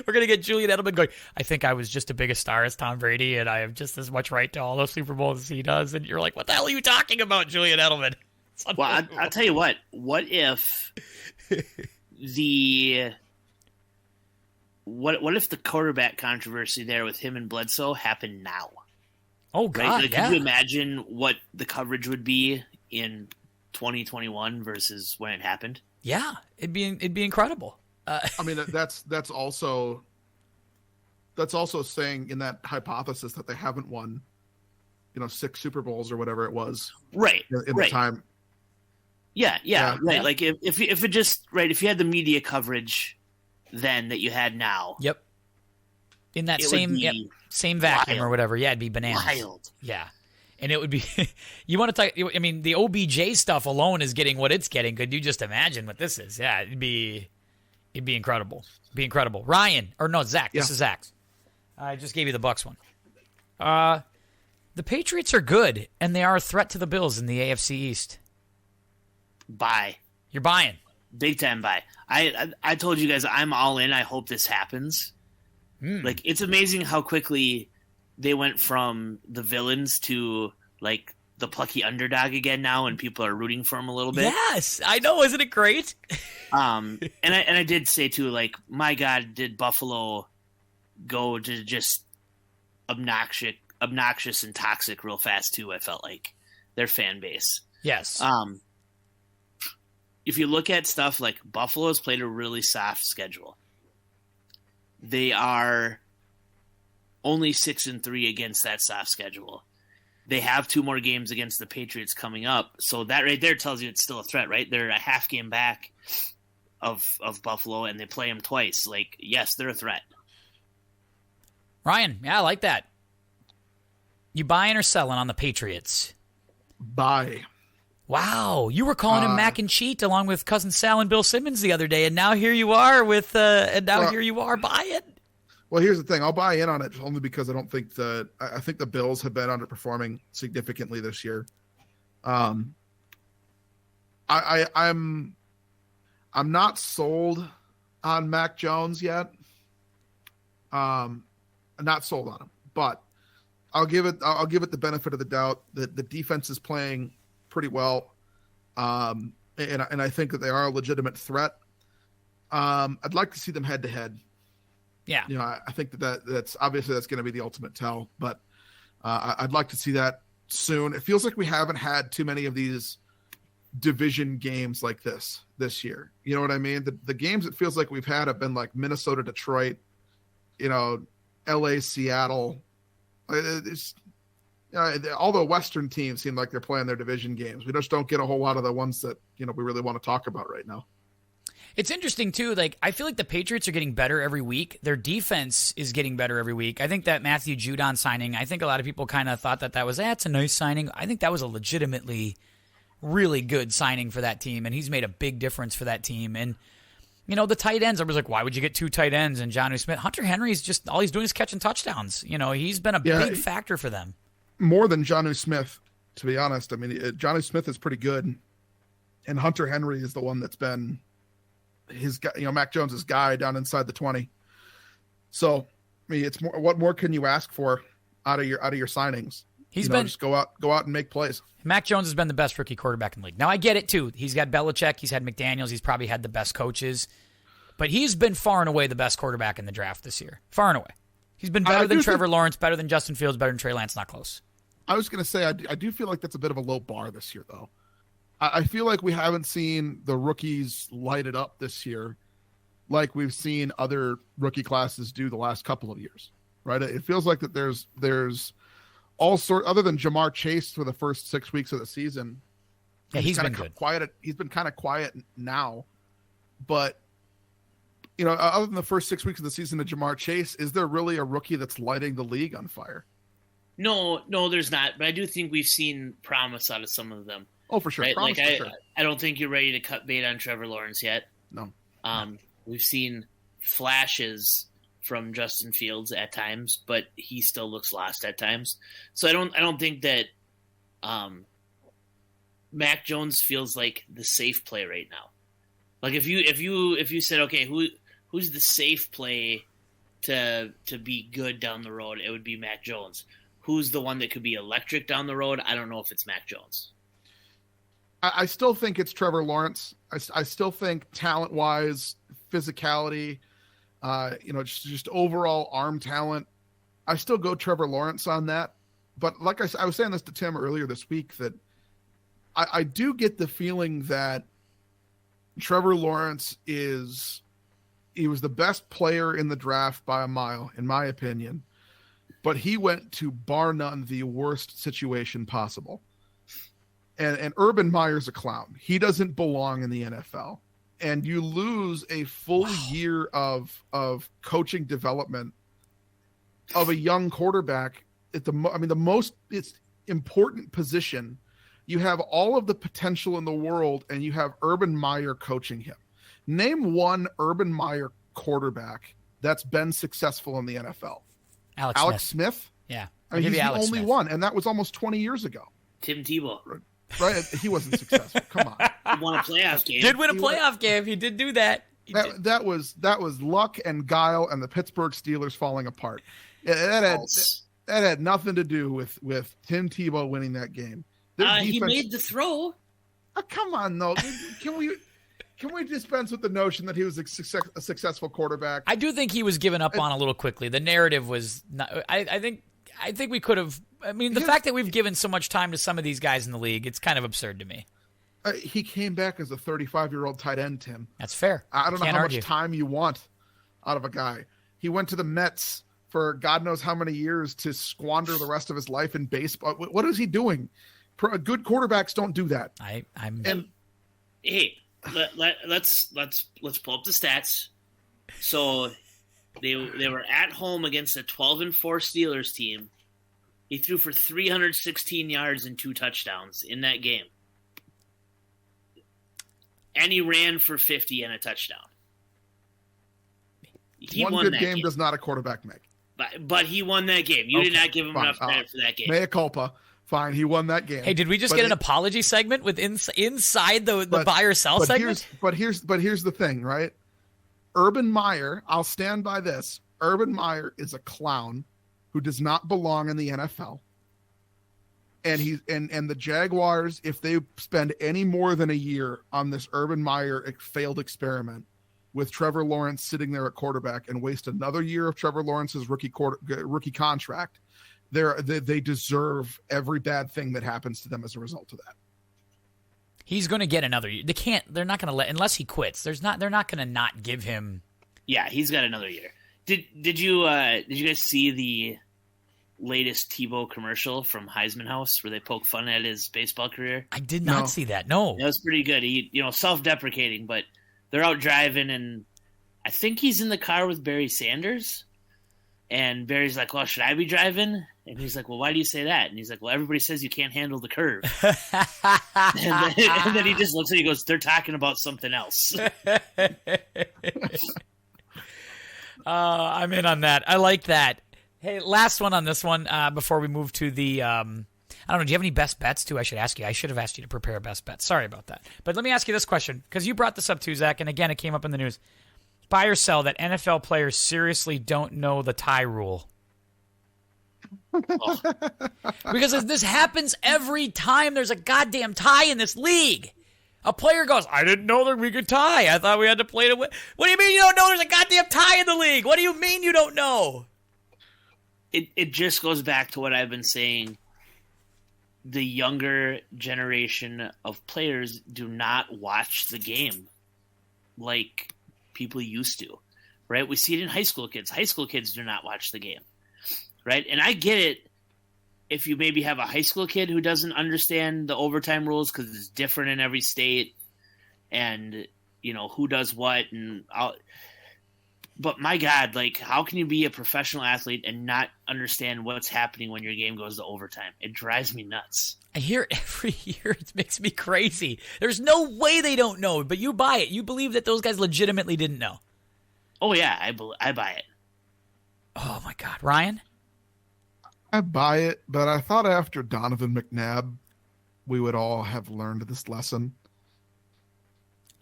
We're going to get Julian Edelman going, I think I was just as big a star as Tom Brady, and I have just as much right to all those Super Bowls as he does. And you're like, what the hell are you talking about, Julian Edelman? Well, I'll tell you what if What if the quarterback controversy there with him and Bledsoe happened now? Oh, God, right? Like, yeah. Could you imagine what the coverage would be in 2021 versus when it happened? Yeah, it'd be incredible. I mean, that's also saying in that hypothesis that they haven't won, 6 Super Bowls or whatever it was, right? In the time. Yeah, right. Yeah. Like if it just right, if you had the media coverage then that you had now. Yep. In that same vacuum wild. Or whatever. Yeah, it'd be bananas. Wild. Yeah. And it would be you want to talk, I mean, the OBJ stuff alone is getting what it's getting. Could you just imagine what this is? Yeah, it'd be incredible. It'd be incredible. Zach. Yeah. This is Zach's. I just gave you the Bucks one. The Patriots are good, and they are a threat to the Bills in the AFC East. Buy. You're buying. Big time buy. I told you guys I'm all in. I hope this happens. Like, it's amazing how quickly they went from the villains to like the plucky underdog again now, and people are rooting for them a little bit. Yes, I know. Isn't it great? And I did say too, like, my God, did Buffalo go to just obnoxious and toxic real fast too? I felt like their fan base. Yes. If you look at stuff like Buffalo's played a really soft schedule. They are only 6-3 against that soft schedule. They have 2 more games against the Patriots coming up. So that right there tells you it's still a threat, right? They're a half game back of Buffalo, and they play them twice. Like, yes, they're a threat. Ryan, yeah, I like that. You buying or selling on the Patriots? Buy. Wow, you were calling him Mac and Cheat along with Cousin Sal and Bill Simmons the other day, and now here you are with, here you are buying. Well, here's the thing: I'll buy in on it only because I don't think I think the Bills have been underperforming significantly this year. I'm not sold on Mac Jones yet. I'm not sold on him, but I'll give it the benefit of the doubt that the defense is playing pretty well, and I think that they are a legitimate threat. I'd like to see them head to head. Yeah, I think that's obviously that's going to be the ultimate tell, but I'd like to see that soon. It feels like we haven't had too many of these division games like this year. You know what I mean? The games it feels like we've had have been like Minnesota, Detroit, LA, Seattle. It's, all the Western teams seem like they're playing their division games. We just don't get a whole lot of the ones that we really want to talk about right now. It's interesting too. Like, I feel like the Patriots are getting better every week. Their defense is getting better every week. I think that Matthew Judon signing, I think a lot of people kind of thought that was, it's a nice signing. I think that was a legitimately really good signing for that team, and he's made a big difference for that team. And, you know, the tight ends, I was like, why would you get 2 tight ends and Jonnu Smith? Hunter Henry's just, all he's doing is catching touchdowns. You know, he's been a big factor for them. More than Jonnu Smith, to be honest. I mean, Jonnu Smith is pretty good, and Hunter Henry is the one that's been his guy, you know, Mac Jones's guy down inside the 20. So, I mean, it's more, what more can you ask for out of your signings? Just go out and make plays. Mac Jones has been the best rookie quarterback in the league. Now, I get it, too. He's got Belichick. He's had McDaniels. He's probably had the best coaches. But he's been far and away the best quarterback in the draft this year. Far and away. He's been better than Trevor Lawrence, better than Justin Fields, better than Trey Lance. Not close. I was going to say, I do feel like that's a bit of a low bar this year, though. I feel like we haven't seen the rookies light it up this year like we've seen other rookie classes do the last couple of years, right? It feels like that there's all sort, other than Jamar Chase for the first 6 weeks of the season. Yeah, he's been good. Quiet. He's been kind of quiet now, but you know, other than the first 6 weeks of the season of Jamar Chase, is there really a rookie that's lighting the league on fire? No, there's not. But I do think we've seen promise out of some of them. Oh, for sure. Right? Promise, like for sure. I don't think you're ready to cut bait on Trevor Lawrence yet. No. We've seen flashes from Justin Fields at times, but he still looks lost at times. So I don't think that Mac Jones feels like the safe play right now. Like if you said, okay, who's the safe play to be good down the road, it would be Mac Jones. Who's the one that could be electric down the road? I don't know if it's Mac Jones. I still think it's Trevor Lawrence. I still think talent-wise, physicality, just overall arm talent, I still go Trevor Lawrence on that. But like I was saying this to Tim earlier this week, that I do get the feeling that Trevor Lawrence was the best player in the draft by a mile, in my opinion. But he went to, bar none, the worst situation possible. And Urban Meyer's a clown. He doesn't belong in the NFL. And you lose a full year of coaching development of a young quarterback at the most it's important position. You have all of the potential in the world, and you have Urban Meyer coaching him. Name one Urban Meyer quarterback that's been successful in the NFL. Alex Smith? Yeah. I mean, he's the only one, and that was almost 20 years ago. Tim Tebow. Right? He wasn't successful. Come on. He won a playoff game. Did win a playoff game. He did do that. That was luck and guile and the Pittsburgh Steelers falling apart. That had nothing to do with Tim Tebow winning that game. He made the throw. Come on, though. Can we dispense with the notion that he was a successful quarterback? I do think he was given up on a little quickly. The narrative was not. I think we could have. I mean, the fact that we've given so much time to some of these guys in the league, it's kind of absurd to me. He came back as a 35-year-old tight end, Tim. That's fair. I don't know how much time you want out of a guy. He went to the Mets for God knows how many years to squander the rest of his life in baseball. What is he doing? Good quarterbacks don't do that. Hey, let's pull up the stats. So they were at home against a 12-4 Steelers team. He threw for 316 yards and 2 touchdowns in that game. And he ran for 50 and a touchdown. He One won good that game does not a quarterback make. But he won that game. You did not give him enough credit for that game. Mea culpa. Fine, he won that game. Hey, did we just get an apology segment with inside the buy or sell segment? Here's the thing, right? Urban Meyer, I'll stand by this. Urban Meyer is a clown who does not belong in the NFL. And and the Jaguars, if they spend any more than a year on this Urban Meyer failed experiment with Trevor Lawrence sitting there at quarterback and waste another year of Trevor Lawrence's rookie contract, they deserve every bad thing that happens to them as a result of that. He's going to get another year. They're not going to let, unless he quits. They're not going to not give him. Yeah, he's got another year. Did you guys see the latest Tebow commercial from Heisman House where they poke fun at his baseball career? I did not see that. No, that was pretty good. He, self-deprecating, but they're out driving, and I think he's in the car with Barry Sanders, and Barry's like, "Well, should I be driving?" And he's like, well, why do you say that? And he's like, well, everybody says you can't handle the curve. and then he just looks at you and goes, they're talking about something else. I'm in on that. I like that. Hey, last one on this one before we move to the I don't know, do you have any best bets, too? I should ask you. I should have asked you to prepare a best bet. Sorry about that. But let me ask you this question, because you brought this up too, Zach, and again, it came up in the news. Buy or sell that NFL players seriously don't know the tie rule. Oh. Because this happens every time there's a goddamn tie in this league. A player goes, I didn't know that we could tie. I thought we had to play to win. What do you mean you don't know there's a goddamn tie in the league? What do you mean you don't know? It just goes back to what I've been saying. The younger generation of players do not watch the game like people used to, right? We see it in high school kids. High school kids do not watch the game, right? And I get it if you maybe have a high school kid who doesn't understand the overtime rules because it's different in every state and, you know, who does what. But my God, like, how can you be a professional athlete and not understand what's happening when your game goes to overtime? It drives me nuts. I hear it every year. It makes me crazy. There's no way they don't know, but you buy it. You believe that those guys legitimately didn't know. Oh, yeah, I buy it. Oh, my God. Ryan? I buy it, but I thought after Donovan McNabb, we would all have learned this lesson.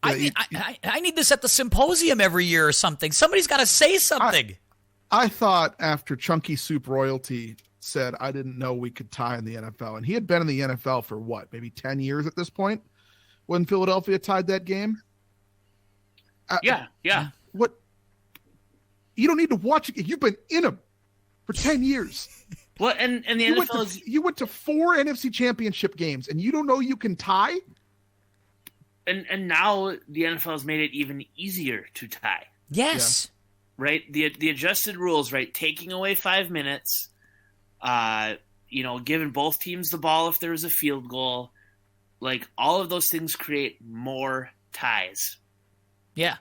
I need this at the symposium every year or something. Somebody's got to say something. I thought after Chunky Soup Royalty said, I didn't know we could tie in the NFL. And he had been in the NFL for what, maybe 10 years at this point when Philadelphia tied that game? Yeah. What? You don't need to watch it. You've been in them for 10 years. Well, and the NFL you went to 4 NFC championship games and you don't know you can tie? And now the NFL has made it even easier to tie. Yes. Yeah. Right? The adjusted rules, right? Taking away 5 minutes, giving both teams the ball if there was a field goal. Like, all of those things create more ties. Yeah.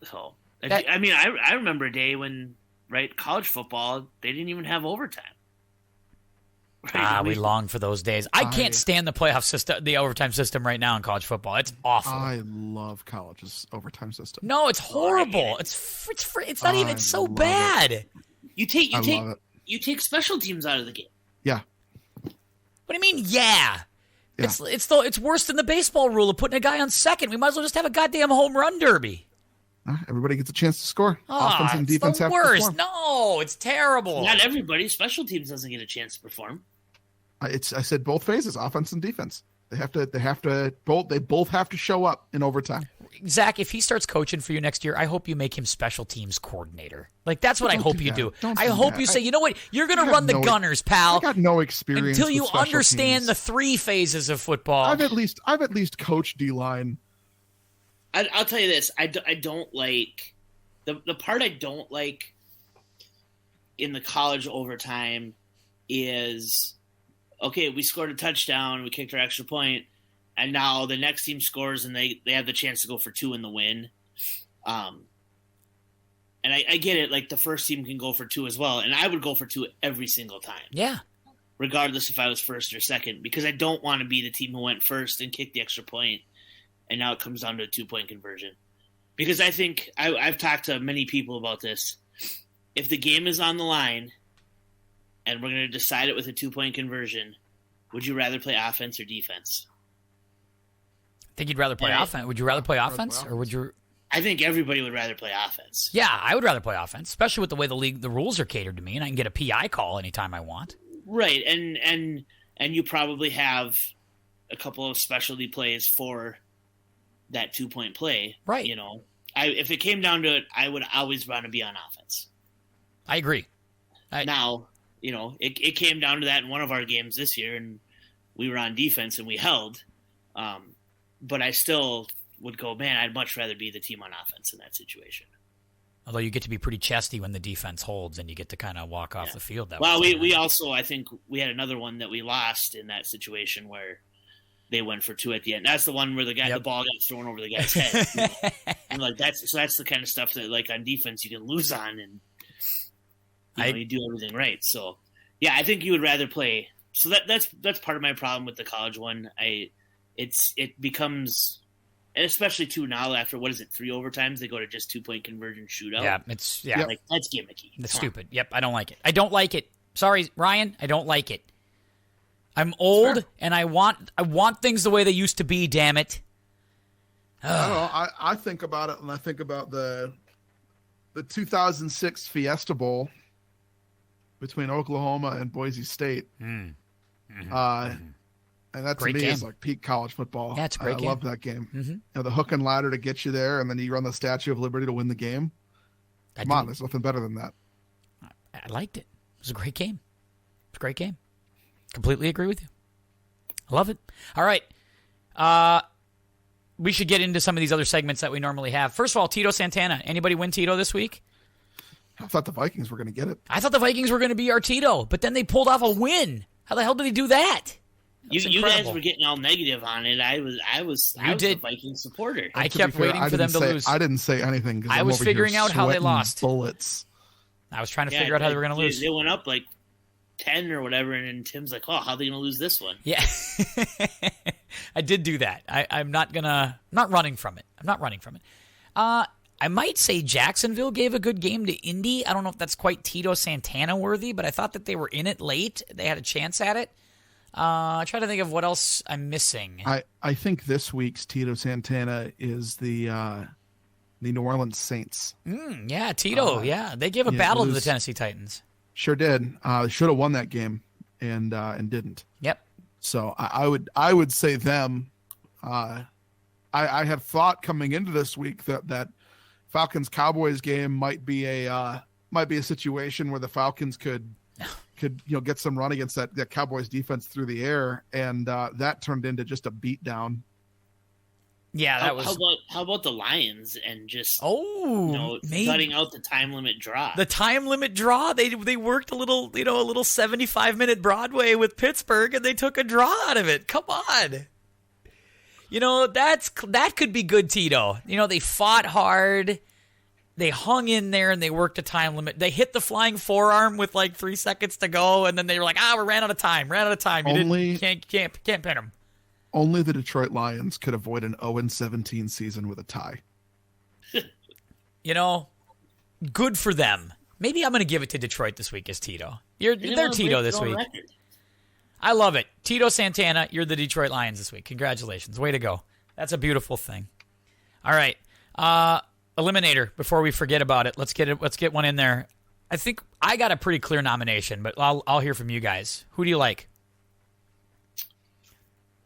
So, I remember a day when, right, college football, they didn't even have overtime. Right? We long for those days. I can't stand the playoff system, the overtime system right now in college football. It's awful. I love college's overtime system. No, it's horrible. It's not even. It's so bad. You take special teams out of the game. Yeah. What do you mean? Yeah. It's worse than the baseball rule of putting a guy on second. We might as well just have a goddamn home run derby. Everybody gets a chance to score. Offense and defense have to perform. No, it's terrible. Not everybody. Special teams doesn't get a chance to perform. I said both phases, offense and defense. They both have to show up in overtime. Zach, if he starts coaching for you next year, I hope you make him special teams coordinator. Like, that's what I hope you do. I hope you say, you know what, you're going to run the Gunners, pal. I got no experience until you with special understand teams. The 3 phases of football. I've at least coached D-line. I'll tell you this. I don't like the part I don't like in the college overtime is, okay, we scored a touchdown, we kicked our extra point, and now the next team scores and they have the chance to go for 2 in the win. And I get it, like the first team can go for 2 as well, and I would go for 2 every single time. Yeah. Regardless if I was first or second, because I don't want to be the team who went first and kicked the extra point, and now it comes down to a 2-point conversion. Because I think I've talked to many people about this. If the game is on the line and we're going to decide it with a 2-point conversion, would you rather play offense or defense? I think you'd rather play offense. Would you rather play offense, or would you? I think everybody would rather play offense. Yeah, I would rather play offense, especially with the way the rules are catered to me, and I can get a PI call anytime I want. Right, and you probably have a couple of specialty plays for that 2-point play. Right. You know, if it came down to it, I would always want to be on offense. I agree. Now, you know, it came down to that in one of our games this year, and we were on defense and we held. But I still would go, man, I'd much rather be the team on offense in that situation. Although you get to be pretty chesty when the defense holds, and you get to kind of walk off the field. We also, I think we had another one that we lost in that situation where they went for 2 at the end. That's the one where the ball got thrown over the guy's head. You know? And like that's the kind of stuff that, like, on defense you can lose on, and you do everything right. So Yeah, I think you would rather play. So that's part of my problem with the college one. It becomes, and especially too now after what is it, 3 overtimes, they go to just 2-point conversion shootout. Yeah, like that's gimmicky. That's stupid. Yep, I don't like it. I don't like it. Sorry, Ryan, I don't like it. I'm old and I want things the way they used to be. Damn it. I don't know. I think about it, and I think about the 2006 Fiesta Bowl between Oklahoma and Boise State. And that to me is like peak college football. Yeah, it's a great game. I love that game. You know, the hook and ladder to get you there, and then you run the Statue of Liberty to win the game. Come on, there's nothing better than that. I liked it. It was a great game. It's a great game. Completely agree with you. I love it. All right. We should get into some of these other segments that we normally have. First of all, Tito Santana. Anybody win Tito this week? I thought the Vikings were going to get it. I thought the Vikings were going to be our Tito, but then they pulled off a win. How the hell did they do that? You guys were getting all negative on it. I was a Vikings supporter. I kept waiting for them to lose. I didn't say anything because I was figuring out how they lost. Bullets. I was trying to figure out how they were going to lose. They went up like 10 or whatever, and then Tim's like, "Oh, how are they going to lose this one?" Yeah, I did do that. I'm not running from it. I'm not running from it. I might say Jacksonville gave a good game to Indy. I don't know if that's quite Tito Santana worthy, but I thought that they were in it late. They had a chance at it. I try to think of what else I'm missing. I think this week's Tito Santana is the New Orleans Saints. Yeah, Tito. They gave a battle to the Tennessee Titans. Sure did. Should have won that game and didn't. Yep. So I would say them. I had thought coming into this week that Falcons Cowboys game might be a situation where the Falcons could get some run against that Cowboys defense through the air, and that turned into just a beatdown. Yeah, that was. How about the Lions and just maybe cutting out the time limit draw? The time limit draw. They worked a little 75-minute Broadway with Pittsburgh, and they took a draw out of it. Come on. That could be good, Tito. They fought hard. They hung in there, and they worked a time limit. They hit the flying forearm with like 3 seconds to go, and then they were like, we ran out of time. You can't pin them. Only the Detroit Lions could avoid an 0-17 season with a tie. Good for them. Maybe I'm going to give it to Detroit this week as Tito. They're Tito this week. Record. I love it. Tito Santana, you're the Detroit Lions this week. Congratulations. Way to go. That's a beautiful thing. All right. Eliminator, before we forget about it, let's get one in there. I think I got a pretty clear nomination, but I'll hear from you guys. Who do you like?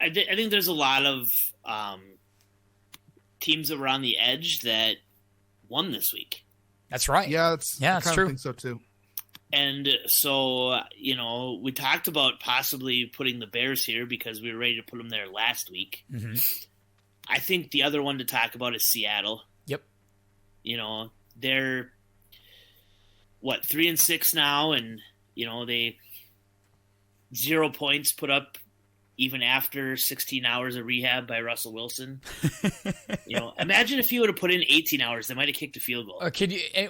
I think there's a lot of teams that were on the edge that won this week. That's right. Yeah, that's true. I think so too. And so, we talked about possibly putting the Bears here because we were ready to put them there last week. Mm-hmm. I think the other one to talk about is Seattle. Yep. They're 3-6 now, and they 0 points put up even after 16 hours of rehab by Russell Wilson. Imagine if he would have put in 18 hours, they might have kicked a field goal.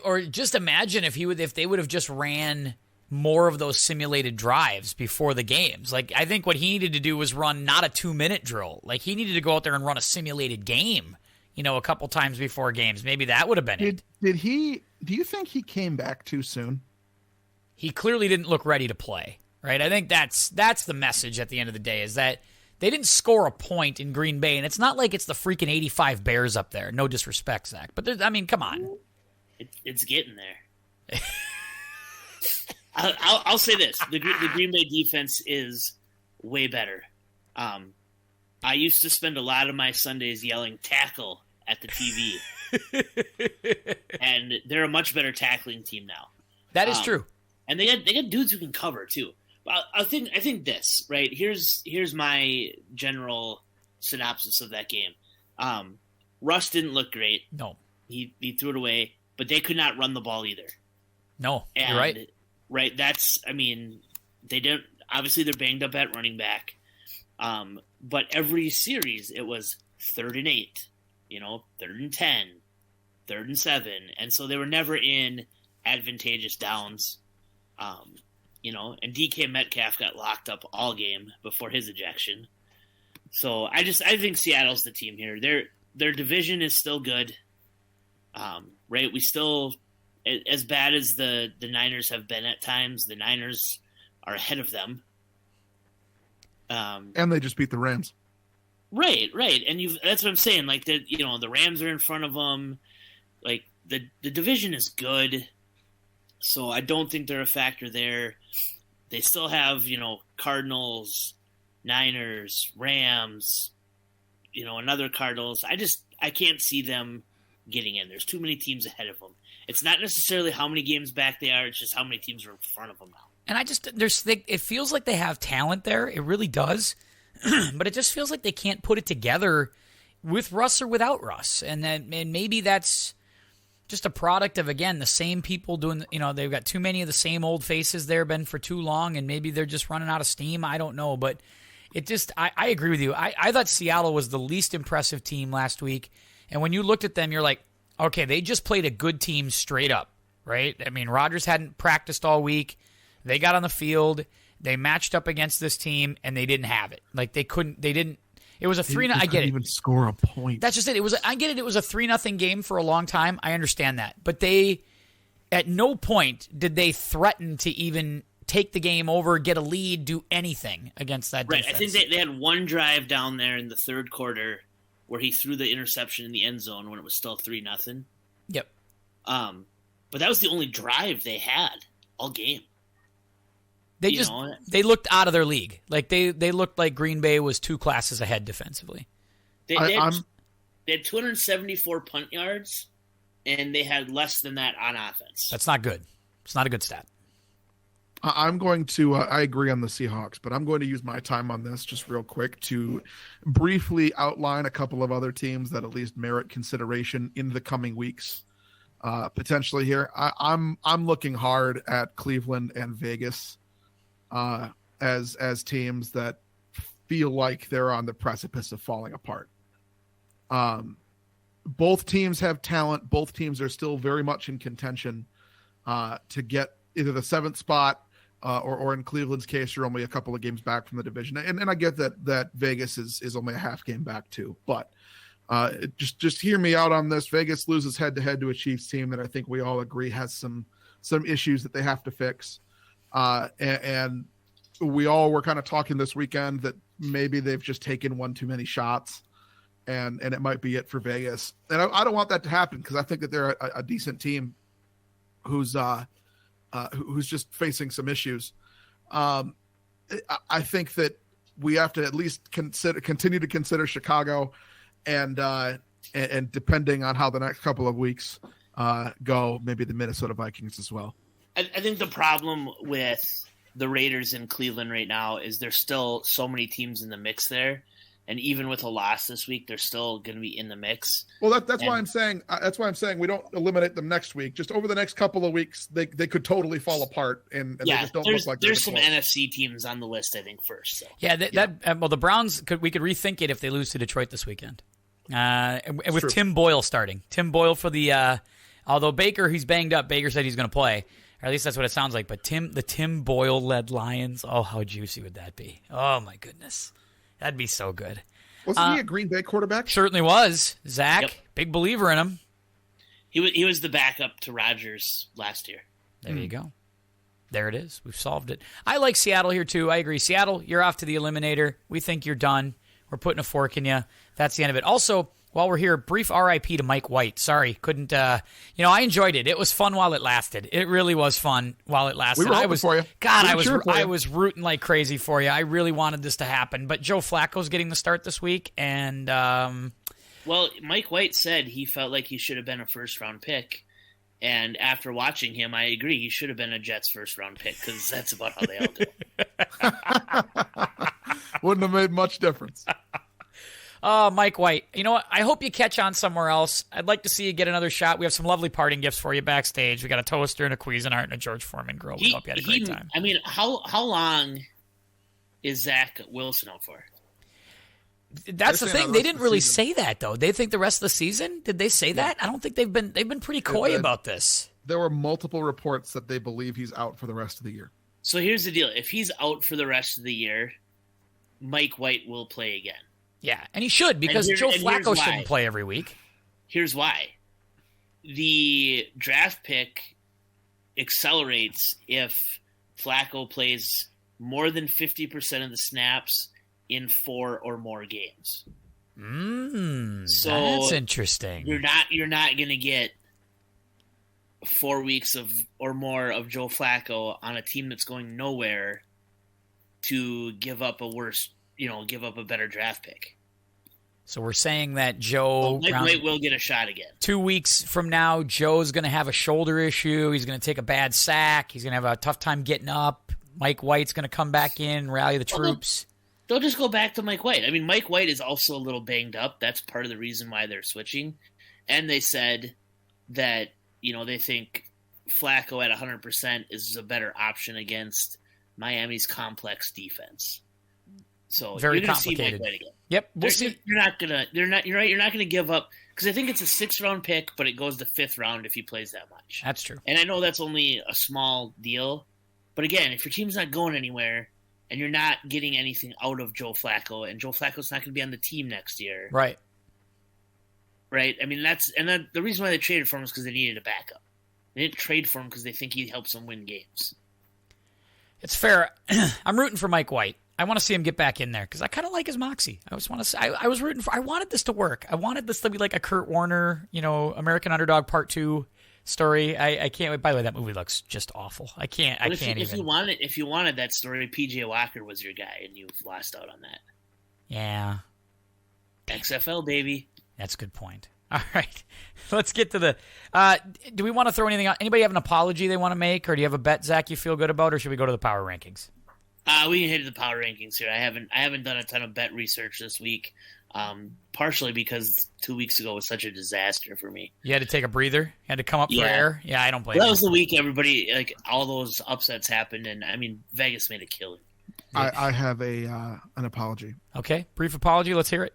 Or just imagine if they would have just ran more of those simulated drives before the games. Like, I think what he needed to do was run not a 2-minute drill. Like, he needed to go out there and run a simulated game, a couple times before games. Maybe that would have been it. Do you think he came back too soon? He clearly didn't look ready to play. Right, I think that's the message at the end of the day, is that they didn't score a point in Green Bay, and it's not like it's the freaking 85 Bears up there. No disrespect, Zach, but come on, it's getting there. I'll say this: the Green Bay defense is way better. I used to spend a lot of my Sundays yelling "tackle" at the TV, and they're a much better tackling team now. That is true, and they got dudes who can cover too. I think this right here's my general synopsis of that game. Russ didn't look great. No, he threw it away, but they could not run the ball either. No, you're right. Right, they didn't. Obviously, they're banged up at running back. But every series it was 3rd and 8, 3rd and 10, 3rd and 7, and so they were never in advantageous downs. and DK Metcalf got locked up all game before his ejection. So I think Seattle's the team here. Their division is still good. Right? We still, as bad as the Niners have been at times, the Niners are ahead of them. And they just beat the Rams. Right. And that's what I'm saying. Like, the Rams are in front of them. Like, the division is good. So I don't think they're a factor there. They still have, Cardinals, Niners, Rams, another Cardinals. I can't see them getting in. There's too many teams ahead of them. It's not necessarily how many games back they are. It's just how many teams are in front of them now. And it feels like they have talent there. It really does. But it just feels like they can't put it together with Russ or without Russ. And maybe that's just a product of, again, the same people doing, they've got too many of the same old faces there, been for too long, and maybe they're just running out of steam. I don't know. But it just, I agree with you. I thought Seattle was the least impressive team last week. And when you looked at them, you're like, okay, they just played a good team straight up, right? I mean, Rodgers hadn't practiced all week. They got on the field. They matched up against this team, and they didn't have it. Like, they didn't. It was a 3-0. I get it. Even score a point. That's just it. I get it. It was a 3-0 game for a long time. I understand that. But they, at no point did they threaten to even take the game over, get a lead, do anything against that defense. Right. I think they had one drive down there in the third quarter where he threw the interception in the end zone when it was still 3-0. Yep. But that was the only drive they had all game. They looked out of their league. Like they looked like Green Bay was 2 classes ahead defensively. They had 274 punt yards, and they had less than that on offense. That's not good. It's not a good stat. I'm going to, I agree on the Seahawks, but I'm going to use my time on this just real quick to briefly outline a couple of other teams that at least merit consideration in the coming weeks, potentially here. I'm looking hard at Cleveland and Vegas as teams that feel like they're on the precipice of falling apart. Both teams have talent. Both teams are still very much in contention to get either the 7th spot or in Cleveland's case, you're only a couple of games back from the division. And I get that Vegas is only a half game back too. But just hear me out on this. Vegas loses head-to-head to a Chiefs team that I think we all agree has some issues that they have to fix. And we all were kind of talking this weekend that maybe they've just taken one too many shots, and it might be it for Vegas. And I don't want that to happen because I think that they're a decent team who's just facing some issues. I think that we have to at least continue to consider Chicago, and depending on how the next couple of weeks go, maybe the Minnesota Vikings as well. I think the problem with the Raiders in Cleveland right now is there's still so many teams in the mix there, and even with a loss this week, they're still going to be in the mix. Well, that's why I'm saying we don't eliminate them next week. Just over the next couple of weeks, they could totally fall apart, and they just don't look like there's some NFC teams on the list. I think first. So. Yeah, the Browns we could rethink it if they lose to Detroit this weekend, and with true. Tim Boyle starting. Tim Boyle for the although Baker, he's banged up. Baker said he's going to play. Or at least that's what it sounds like. But the Tim Boyle-led Lions, oh, how juicy would that be? Oh, my goodness. That'd be so good. Wasn't he a Green Bay quarterback? Certainly was. Zach, yep. Big believer in him. He was the backup to Rodgers last year. There you go. There it is. We've solved it. I like Seattle here, too. I agree. Seattle, you're off to the eliminator. We think you're done. We're putting a fork in you. That's the end of it. Also, while we're here, brief RIP to Mike White. Sorry, couldn't. I enjoyed it. It was fun while it lasted. It really was fun while it lasted. We were hoping for you. God, I was rooting like crazy for you. I really wanted this to happen. But Joe Flacco's getting the start this week, and well, Mike White said he felt like he should have been a first-round pick. And after watching him, I agree. He should have been a Jets first-round pick because that's about how they all go. Wouldn't have made much difference. Oh, Mike White. You know what? I hope you catch on somewhere else. I'd like to see you get another shot. We have some lovely parting gifts for you backstage. We got a toaster and a Cuisinart and a George Foreman grill. We hope you had a great time. I mean, how long is Zach Wilson out for? That's the thing. They didn't really say that, though. They think the rest of the season? Did they say that? I don't think they've been pretty coy about this. There were multiple reports that they believe he's out for the rest of the year. So here's the deal. If he's out for the rest of the year, Mike White will play again. Yeah, and he should, because Joe Flacco shouldn't play every week. Here's why. The draft pick accelerates if Flacco plays more than 50% of the snaps in 4 or more games. So that's interesting. You're not going to get 4 weeks of or more of Joe Flacco on a team that's going nowhere to give up a better draft pick. So we're saying that Joe Mike White will get a shot again. 2 weeks from now, Joe's going to have a shoulder issue. He's going to take a bad sack. He's going to have a tough time getting up. Mike White's going to come back in, rally the troops. They'll just go back to Mike White. I mean, Mike White is also a little banged up. That's part of the reason why they're switching. And they said that, they think Flacco at 100% is a better option against Miami's complex defense. So very you're gonna complicated. See Mike White again. Yep, we'll see. You're right. You're not gonna give up, because I think it's a 6th round pick, but it goes to 5th round if he plays that much. That's true. And I know that's only a small deal, but again, if your team's not going anywhere and you're not getting anything out of Joe Flacco, and Joe Flacco's not going to be on the team next year, right? I mean, the reason why they traded for him is because they needed a backup. They didn't trade for him because they think he helps them win games. It's fair. I'm rooting for Mike White. I want to see him get back in there because I kind of like his moxie. I was rooting for. I wanted this to work. I wanted this to be like a Kurt Warner, American Underdog Part 2 story. I can't wait. By the way, that movie looks just awful. I can't even. If you wanted that story, PJ Walker was your guy, and you've lost out on that. Yeah. XFL, baby. That's a good point. All right, let's get to the. Do we want to throw anything out? Anybody have an apology they want to make, or do you have a bet, Zach, you feel good about, or should we go to the power rankings? We can hit the power rankings here. I haven't done a ton of bet research this week, partially because 2 weeks ago was such a disaster for me. You had to take a breather. You had to come up for air. Yeah, I don't blame you. That was the week everybody all those upsets happened, and I mean Vegas made a killing. I have an apology. Okay, brief apology. Let's hear it.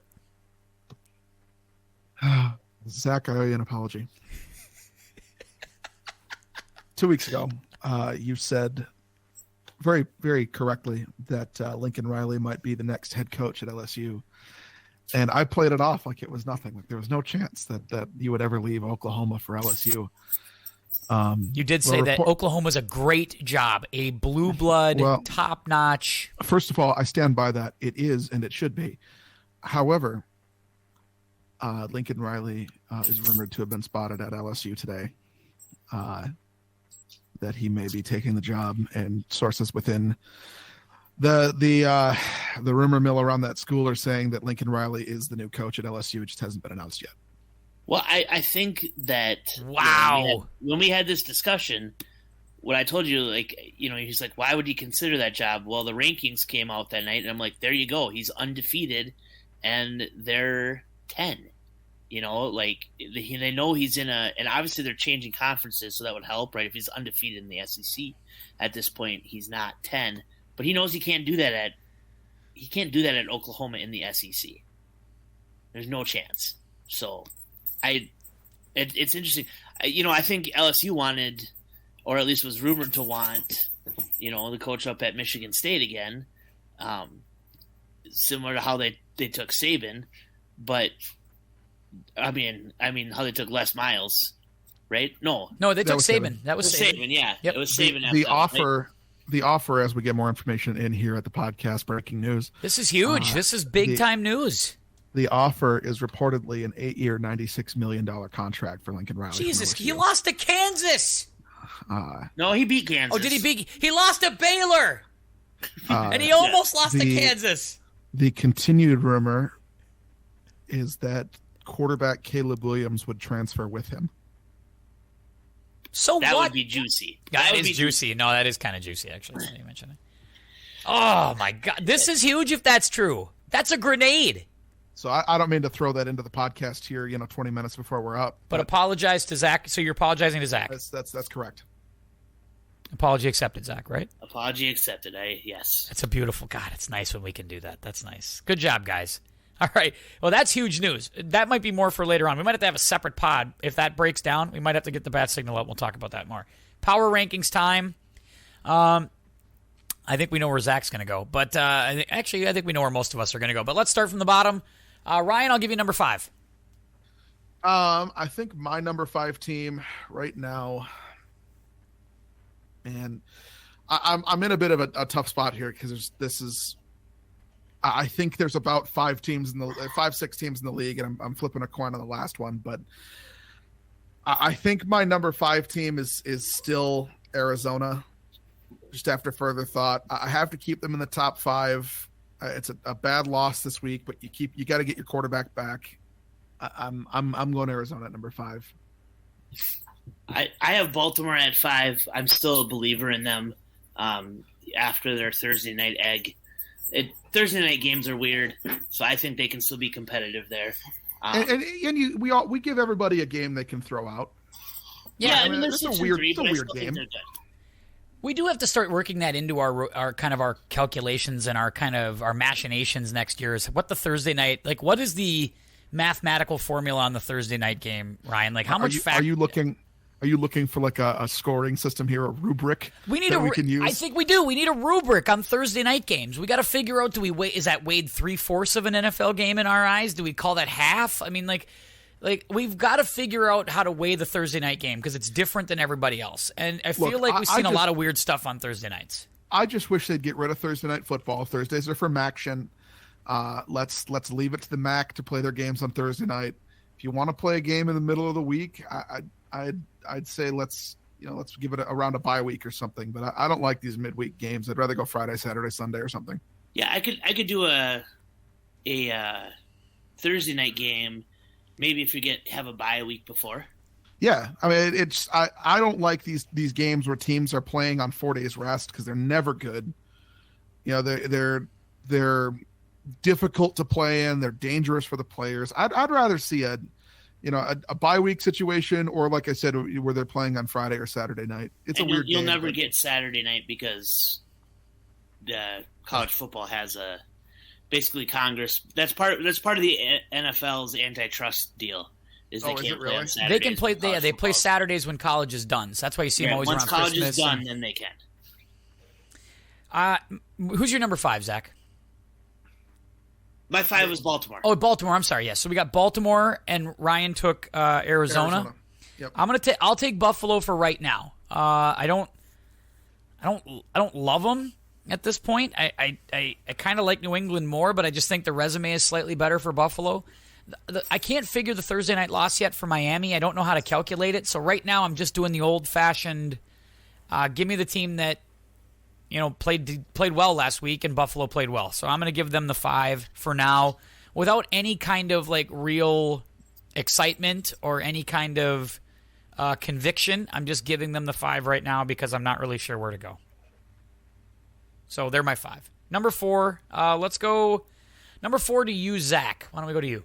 Zach, I owe you an apology. 2 weeks ago, you said very, very correctly that Lincoln Riley might be the next head coach at LSU. And I played it off like it was nothing. Like there was no chance that you would ever leave Oklahoma for LSU. You did say that Oklahoma's a great job, a blue blood, top-notch. First of all, I stand by that. It is, and it should be. However, Lincoln Riley is rumored to have been spotted at LSU today, that he may be taking the job, and sources within the rumor mill around that school are saying that Lincoln Riley is the new coach at LSU. It just hasn't been announced yet. Well, I think that when we had this discussion, what I told you, he's like, why would he consider that job? Well, the rankings came out that night, and I'm like, there you go. He's undefeated, and they're 10. They know he's in and obviously they're changing conferences, so that would help, right? If he's undefeated in the SEC at this point, he's not 10, but he knows he can't do that at Oklahoma in the SEC. There's no chance. So, it's interesting. I think LSU wanted, or at least was rumored to want, the coach up at Michigan State again, similar to how they took Saban, but. I mean, how they took Les Miles, right? No, they took Saban. That was Saban. Yeah, yep. It was Saban. The offer, as we get more information in here at the podcast, breaking news. This is huge. This is big time news. The offer is reportedly an 8-year, $96 million contract for Lincoln Riley. Jesus, he lost to Kansas. No, he beat Kansas. Oh, did he beat? He lost to Baylor, and he almost lost to Kansas. The continued rumor is that quarterback Caleb Williams would transfer with him. So that what? Would be juicy. That is juicy. No, that is kind of juicy, actually. Now you mention it. Oh my God, this is huge. If that's true, that's a grenade. So I don't mean to throw that into the podcast here, 20 minutes before we're up. But apologize to Zach. So you're apologizing to Zach. That's correct. Apology accepted, Zach. Right? Apology accepted. Yes. It's a beautiful. God, it's nice when we can do that. That's nice. Good job, guys. All right. Well, that's huge news. That might be more for later on. We might have to have a separate pod. If that breaks down, we might have to get the bat signal up. We'll talk about that more. Power rankings time. I think we know where Zach's going to go. But I think we know where most of us are going to go. But let's start from the bottom. Ryan, I'll give you number 5. I think my number 5 team right now, and I'm in a bit of a tough spot here because I think there's about 6 teams in the league, and I'm flipping a coin on the last one, but I think my number 5 team is still Arizona. Just after further thought, I have to keep them in the top 5. It's a bad loss this week, but you got to get your quarterback back. I'm going Arizona at number 5. I have Baltimore at 5. I'm still a believer in them. After their Thursday night egg, Thursday night games are weird, so I think they can still be competitive there. We give everybody a game they can throw out. Yeah, I mean, it's a weird game. We do have to start working that into our kind of our calculations and our machinations next year. Is what the Thursday night, like, what is the mathematical formula on the Thursday night game, Ryan? Like, how much are you looking for like a scoring system here, a rubric we can use? I think we do. We need a rubric on Thursday night games. We got to figure out, is that weighed 3/4 of an NFL game in our eyes? Do we call that half? I mean, like we've got to figure out how to weigh the Thursday night game because it's different than everybody else. And I feel like we've seen a lot of weird stuff on Thursday nights. I just wish they'd get rid of Thursday night football. Thursdays are for MACtion. Let's leave it to the MAC to play their games on Thursday night. If you want to play a game in the middle of the week, I'd say let's give it around a bye week or something. But I don't like these midweek games. I'd rather go Friday, Saturday, Sunday or something. Yeah, I could do a Thursday night game. Maybe if you have a bye week before. Yeah, I mean I don't like these games where teams are playing on 4 days rest because they're never good. They're difficult to play in. They're dangerous for the players. I'd rather see a bye week situation, or like I said, where they're playing on Friday or Saturday night. It's a weird. You'll never get Saturday night because college football has basically Congress. That's part of the NFL's antitrust deal. Is they can't play on Saturdays. They can play. They play Saturdays when college is done. So that's why you see them always around Christmas. Once college is done, then they can. Who's your number 5, Zach? My 5 was Baltimore. Oh, Baltimore. I'm sorry. Yes. So we got Baltimore, and Ryan took Arizona. Yep. I'll take Buffalo for right now. I don't love them at this point. I kind of like New England more, but I just think the resume is slightly better for Buffalo. I can't figure the Thursday night loss yet for Miami. I don't know how to calculate it. So right now I'm just doing the old-fashioned give me the team that played well last week, and Buffalo played well. So I'm going to give them the 5 for now without any kind of like real excitement or any kind of conviction. I'm just giving them the 5 right now because I'm not really sure where to go. So they're my 5. Number 4, let's go. Number 4 to you, Zach. Why don't we go to you?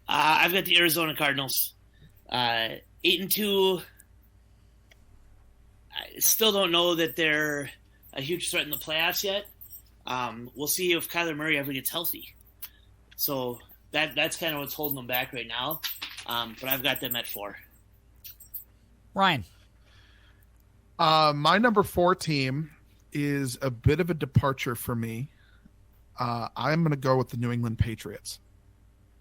I've got the Arizona Cardinals. 8-2. I still don't know that they're a huge threat in the playoffs yet. We'll see if Kyler Murray ever gets healthy. So that's kind of what's holding them back right now. But I've got them at 4. Ryan. My number 4 team is a bit of a departure for me. I'm going to go with the New England Patriots.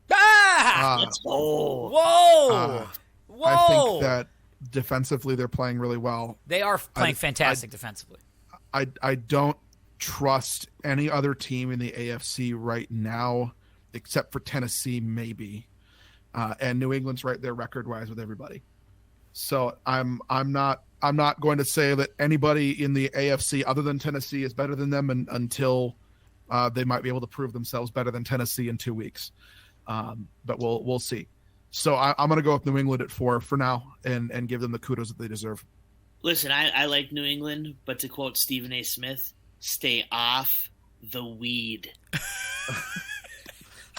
Let's go. Whoa! Whoa! I think that defensively they're playing really well. They are playing fantastic defensively. I don't trust any other team in the AFC right now except for Tennessee, maybe. And New England's right there record-wise with everybody. So I'm not going to say that anybody in the AFC other than Tennessee is better than them until they might be able to prove themselves better than Tennessee in 2 weeks. But we'll see. So I'm going to go with New England at 4 for now and give them the kudos that they deserve. Listen, I like New England, but to quote Stephen A. Smith, stay off the weed.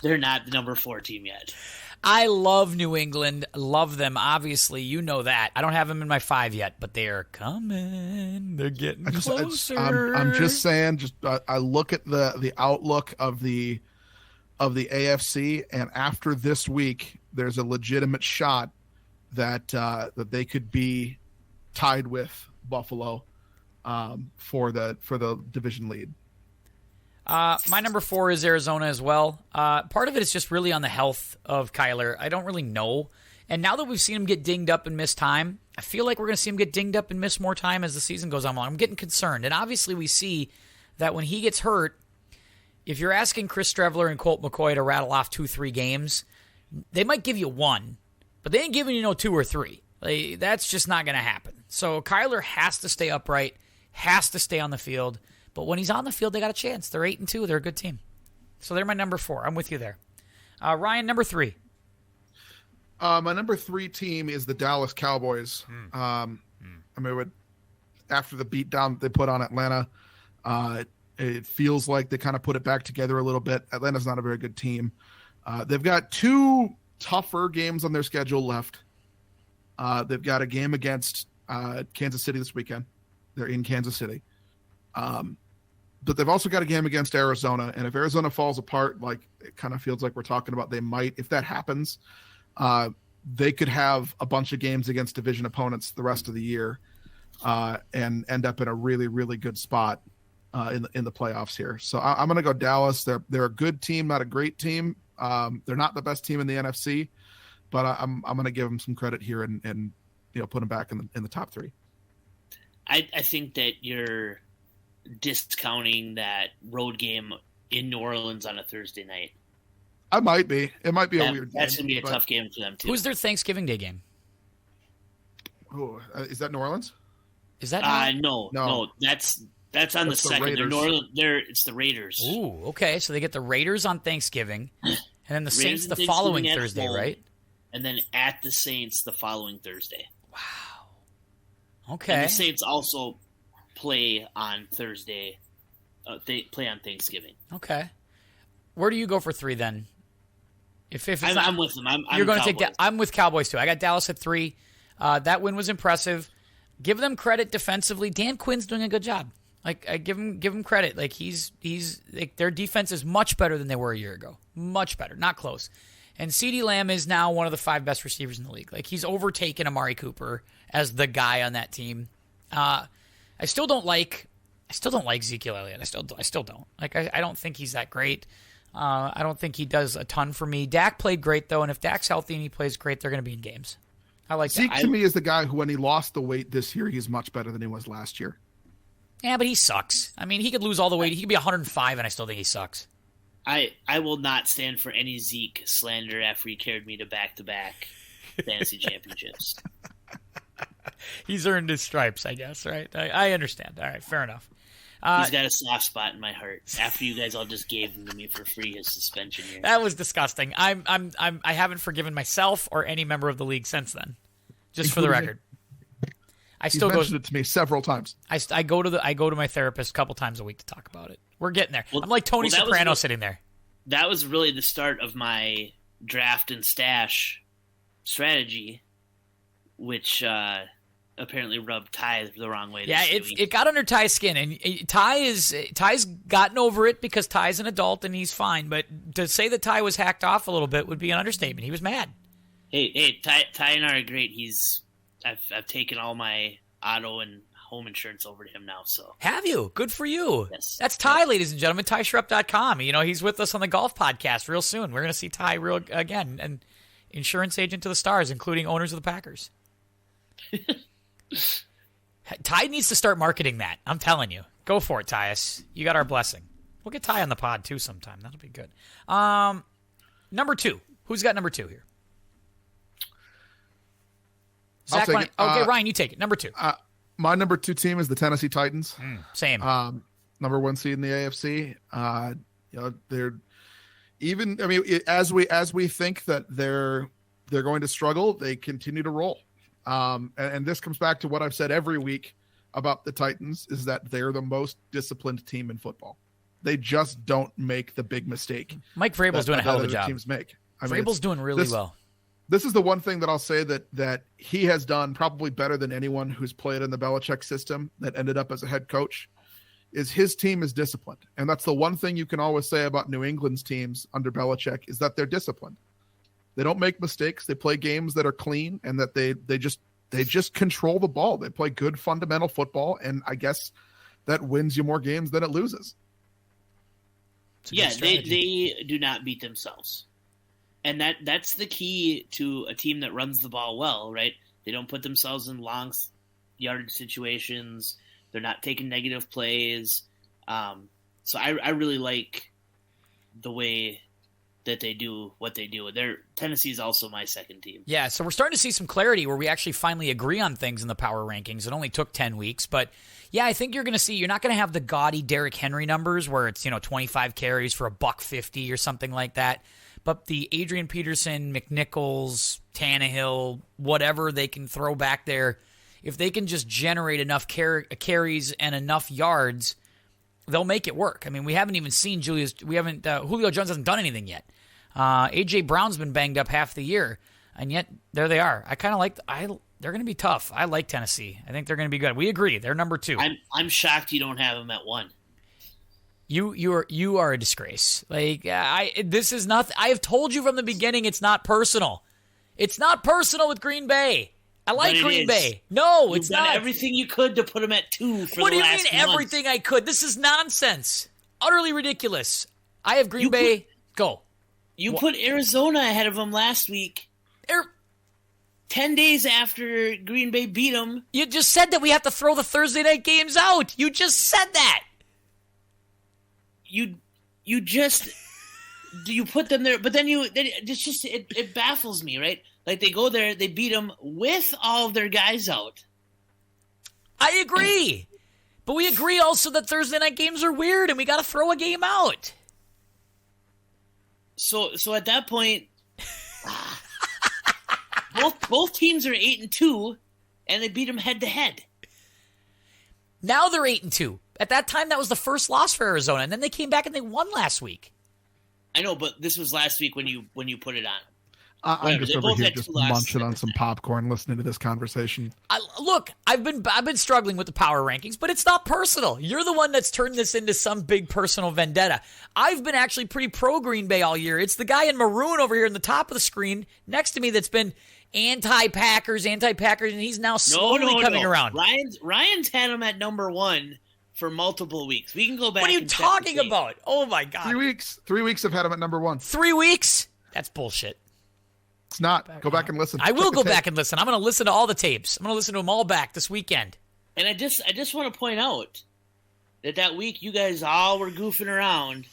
They're not the number 4 team yet. I love New England. Love them, obviously. You know that. I don't have them in my 5 yet, but they are coming. They're getting closer. I'm just saying, I look at the outlook of the AFC, and after this week, there's a legitimate shot that they could be tied with Buffalo for the division lead. My number 4 is Arizona as well. Part of it is just really on the health of Kyler. I don't really know. And now that we've seen him get dinged up and miss time, I feel like we're going to see him get dinged up and miss more time as the season goes on. I'm getting concerned. And obviously we see that when he gets hurt, if you're asking Chris Streveler and Colt McCoy to rattle off 2-3 games, they might give you 1, but they ain't giving you 2 or 3. That's just not going to happen. So Kyler has to stay upright, has to stay on the field. But when he's on the field, they got a chance. They're 8-2. They're a good team. So they're my number 4. I'm with you there. Ryan, number 3. My number 3 team is the Dallas Cowboys. After the beatdown they put on Atlanta, it feels like they kind of put it back together a little bit. Atlanta's not a very good team. They've got 2 tougher games on their schedule left. They've got a game against Kansas City this weekend. They're in Kansas City. But they've also got a game against Arizona. And if Arizona falls apart, like it kind of feels like we're talking about, they might, if that happens, they could have a bunch of games against division opponents the rest of the year and end up in a really, really good spot in the playoffs here. So I'm going to go Dallas. They're a good team, not a great team. They're not the best team in the NFC, but I'm going to give them some credit here and put them back in the top 3. I think that you're discounting that road game in New Orleans on a Thursday night. I might be. It might be a weird game. That's going to be a tough game for them, too. Who's their Thanksgiving Day game? Oh, is that New Orleans? Is that No. That's on the second. It's the Raiders. Ooh, okay. So they get the Raiders on Thanksgiving, and then the Saints the Thanksgiving following at Thursday, home, right? And then at the Saints the following Thursday. Wow. Okay. And the Saints also play on Thursday. They play on Thanksgiving. Okay. Where do you go for 3 then? If it's I'm with them. You're going to take that. I'm with Cowboys too. I got Dallas at 3. That win was impressive. Give them credit defensively. Dan Quinn's doing a good job. Like I give him credit. Like he's like their defense is much better than they were a year ago. Much better, not close. And CeeDee Lamb is now one of the 5 best receivers in the league. Like he's overtaken Amari Cooper as the guy on that team. I still don't like Ezekiel Elliott. I still don't. Like I don't think he's that great. I don't think he does a ton for me. Dak played great though, and if Dak's healthy and he plays great, they're going to be in games. I like Zeke that. to me is the guy who, when he lost the weight this year, he's much better than he was last year. Yeah, but he sucks. I mean, he could lose all the weight. He could be 105, and I still think he sucks. I will not stand for any Zeke slander after he carried me to back-to-back fantasy championships. He's earned his stripes, I guess, right? I understand. All right, fair enough. He's got a soft spot in my heart. After you guys all just gave him to me for free, his suspension here. That was disgusting. I haven't forgiven myself or any member of the league since then. Just for the record. I still mentioned it to me several times. I go to my therapist a couple times a week to talk about it. We're getting there. I'm like Tony Soprano sitting there. That was really the start of my draft and stash strategy, which apparently rubbed Ty the wrong way. Yeah, it got under Ty's skin, and Ty's gotten over it because Ty's an adult and he's fine. But to say that Ty was hacked off a little bit would be an understatement. He was mad. Hey, Ty and I are great. I've taken all my auto and home insurance over to him now. So have you? Good for you. Yes. That's Ty, ladies and gentlemen. TyShrep.com. He's with us on the golf podcast real soon. We're going to see Ty again, and insurance agent to the stars, including owners of the Packers. Ty needs to start marketing that. I'm telling you. Go for it, Tyus. You got our blessing. We'll get Ty on the pod too sometime. That'll be good. Number 2. Who's got number 2 here? Zach, I'll take it. Okay, Ryan, you take it. Number 2. My number 2 team is the Tennessee Titans. Same. Number 1 seed in the AFC. They're even. I mean, as we think that they're going to struggle, they continue to roll. And this comes back to what I've said every week about the Titans is that they're the most disciplined team in football. They just don't make the big mistake. Mike Vrabel's doing a hell of a job. Teams make. Vrabel's doing really well. This is the one thing that I'll say that he has done probably better than anyone who's played in the Belichick system that ended up as a head coach is his team is disciplined. And that's the one thing you can always say about New England's teams under Belichick is that they're disciplined. They don't make mistakes. They play games that are clean and that they just they just control the ball. They play good fundamental football, and I guess that wins you more games than it loses. Yeah, they do not beat themselves. And that's the key to a team that runs the ball well, right? They don't put themselves in long yardage situations. They're not taking negative plays. So I really like the way that they do what they do. Tennessee is also my second team. Yeah, so we're starting to see some clarity where we actually finally agree on things in the power rankings. It only took 10 weeks, but yeah, I think you're not going to have the gaudy Derrick Henry numbers where it's, 25 carries for $150 or something like that. But the Adrian Peterson, McNichols, Tannehill, whatever they can throw back there, if they can just generate enough carries and enough yards, they'll make it work. I mean, we haven't even seen Julio Jones hasn't done anything yet. A.J. Brown's been banged up half the year, and yet there they are. I kind of like they're going to be tough. I like Tennessee. I think they're going to be good. We agree. They're number 2. I'm shocked you don't have them at 1. You are a disgrace. This is not. I have told you from the beginning. It's not personal. It's not personal with Green Bay. I like Green Bay. No, it's not. You've done everything you could to put them at 2 for what the last month. What do you mean everything I could? This is nonsense. Utterly ridiculous. I have Green Bay. Go. You put Arizona ahead of them last week. 10 days after Green Bay beat them. You just said that we have to throw the Thursday night games out. You just said that. You put them there, but then it baffles me, right? Like they go there, they beat them with all of their guys out. I agree, but we agree also that Thursday night games are weird, and we got to throw a game out. So at that point, both teams are 8-2, and they beat them head to head. Now they're 8-2. At that time, that was the first loss for Arizona, and then they came back and they won last week. I know, but this was last week when you put it on. I'm just over here just munching on some popcorn listening to this conversation. Look, I've been struggling with the power rankings, but it's not personal. You're the one that's turned this into some big personal vendetta. I've been actually pretty pro Green Bay all year. It's the guy in maroon over here in the top of the screen next to me that's been anti-Packers, and he's now slowly coming around. Ryan's had him at number 1 for multiple weeks. We can go back. What are you talking about? Oh my God. 3 weeks. 3 weeks have had him at number 1. 3 weeks? That's bullshit. It's not. Go back and listen. I will go back and listen. I'm going to listen to all the tapes. I'm going to listen to them all back this weekend. And I just want to point out that week you guys all were goofing around,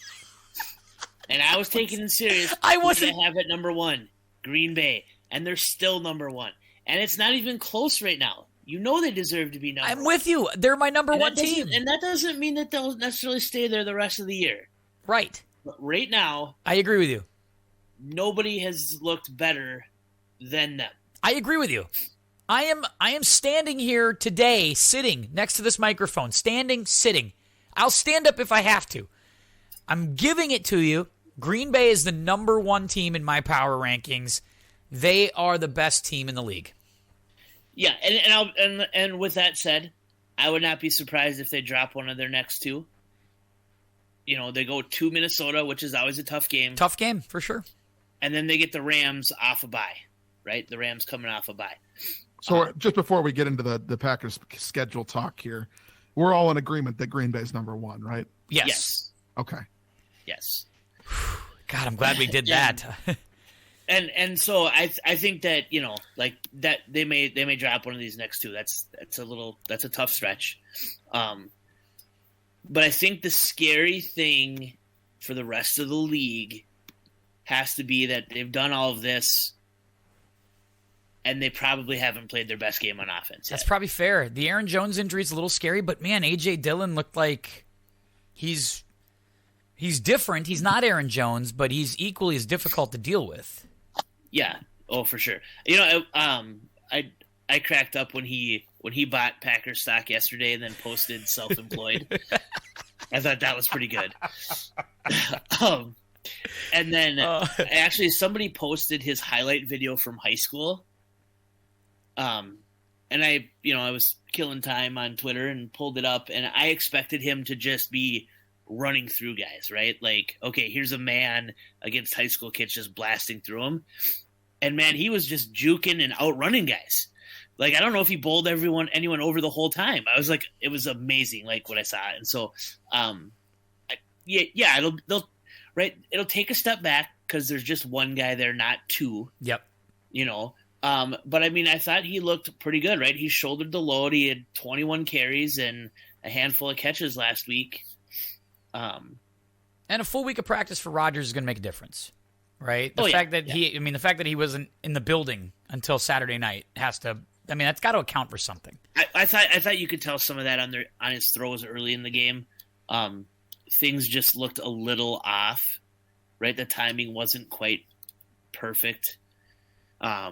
and I was taking it serious. I wasn't. To have it number 1, Green Bay, and they're still number 1, and it's not even close right now. You know they deserve to be number 1. I'm with you. They're my number 1 team, and that doesn't mean that they'll necessarily stay there the rest of the year. Right. But right now, I agree with you. Nobody has looked better than them. I agree with you. I am standing here today, sitting next to this microphone, sitting. I'll stand up if I have to. I'm giving it to you. Green Bay is the number 1 team in my power rankings. They are the best team in the league. Yeah, and with that said, I would not be surprised if they drop one of their next 2. They go to Minnesota, which is always a tough game. Tough game, for sure. And then they get the Rams off a bye, right? The Rams coming off a bye. So just before we get into the Packers schedule talk here, we're all in agreement that Green Bay's number 1, right? Yes. Okay. Yes. God, I'm glad we did that. And so I think that like that they may drop one of these next 2. That's a tough stretch. But I think the scary thing for the rest of the league has to be that they've done all of this and they probably haven't played their best game on offense yet. That's probably fair. The Aaron Jones injury is a little scary, but man, A.J. Dillon looked like he's different. He's not Aaron Jones, but he's equally as difficult to deal with. Yeah. Oh, for sure. I cracked up when he bought Packers stock yesterday and then posted self-employed. I thought that was pretty good. And then actually somebody posted his highlight video from high school. And I was killing time on Twitter and pulled it up, and I expected him to just be running through guys, right? Like, okay, here's a man against high school kids just blasting through them. And man, he was just juking and outrunning guys. Like, I don't know if he bowled anyone over the whole time. I was like, it was amazing, like what I saw. And so, it'll take a step back because there's just one guy there, not two. Yep. But I mean, I thought he looked pretty good, right? He shouldered the load. He had 21 carries and a handful of catches last week. And a full week of practice for Rodgers is going to make a difference, right? The fact that he wasn't in the building until Saturday night that's got to account for something. I thought you could tell some of that on his throws early in the game. Things just looked a little off, right? The timing wasn't quite perfect. I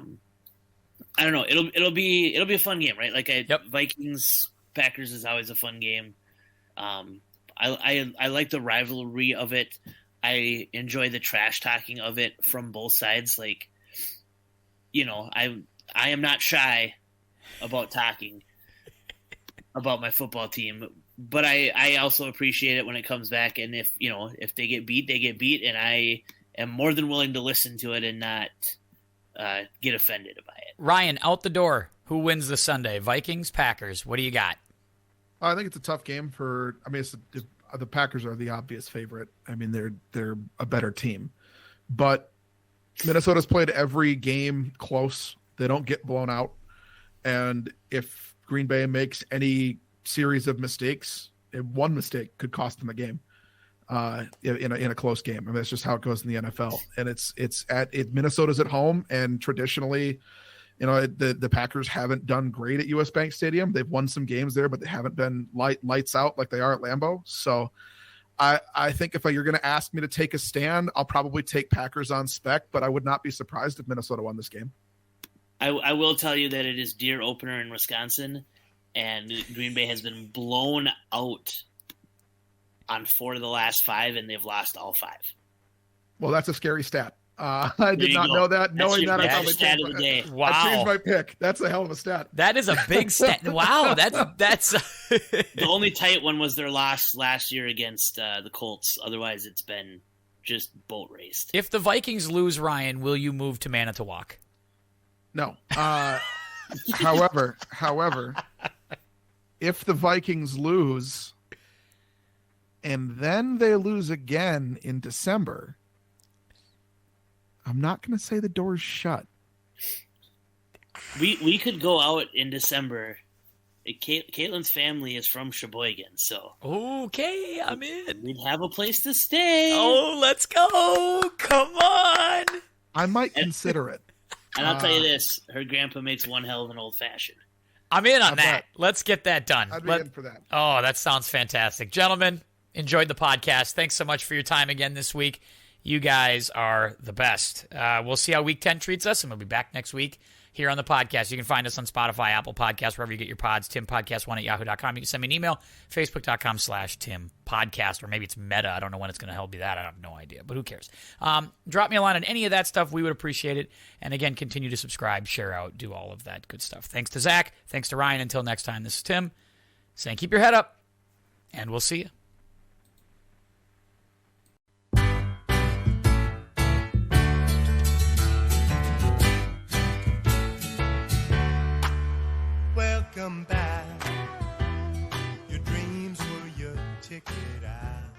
don't know. It'll be a fun game, right? Vikings Packers is always a fun game. I like the rivalry of it. I enjoy the trash talking of it from both sides. Like, I am not shy about talking about my football team, but I also appreciate it when it comes back. And if they get beat, they get beat, and I am more than willing to listen to it and not get offended by it. Ryan, out the door. Who wins this Sunday? Vikings, Packers. What do you got? I think it's a tough game the Packers are the obvious favorite. I mean, they're a better team, but Minnesota's played every game close. They don't get blown out. And if Green Bay makes any series of mistakes, one mistake could cost them a game in a close game. I mean, that's just how it goes in the NFL. And Minnesota's at home, and traditionally, the Packers haven't done great at US Bank Stadium. They've won some games there, but they haven't been lights out like they are at Lambeau. So I think if you're going to ask me to take a stand, I'll probably take Packers on spec, but I would not be surprised if Minnesota won this game. I will tell you that it is deer opener in Wisconsin, and Green Bay has been blown out on 4 of the last 5, and they've lost all 5. Well, that's a scary stat. I did not know that. Knowing that, I probably changed Wow. I changed my pick. That's a hell of a stat. That is a big stat. Wow, that's The only tight one was their loss last year against the Colts. Otherwise, it's been just boat raced. If the Vikings lose, Ryan, will you move to Manitowoc? No. However, if the Vikings lose and then they lose again in December, I'm not going to say the door's shut. We could go out in December. Caitlin's family is from Sheboygan, so okay, I'm in. We'd have a place to stay. Oh, let's go! Come on. I might consider it. And I'll tell you this: her grandpa makes one hell of an old fashioned. I'm in on that. Let's get that done. I'd be in for that. Oh, that sounds fantastic, gentlemen. Enjoyed the podcast. Thanks so much for your time again this week. You guys are the best. We'll see how Week 10 treats us, and we'll be back next week here on the podcast. You can find us on Spotify, Apple Podcasts, wherever you get your pods, timpodcast1@yahoo.com. You can send me an email, facebook.com/timpodcast, or maybe it's Meta. I don't know when it's going to help be that. I have no idea, but who cares? Drop me a line on any of that stuff. We would appreciate it. And again, continue to subscribe, share out, do all of that good stuff. Thanks to Zach. Thanks to Ryan. Until next time, this is Tim saying keep your head up, and we'll see you. Welcome back. Your dreams were your ticket out.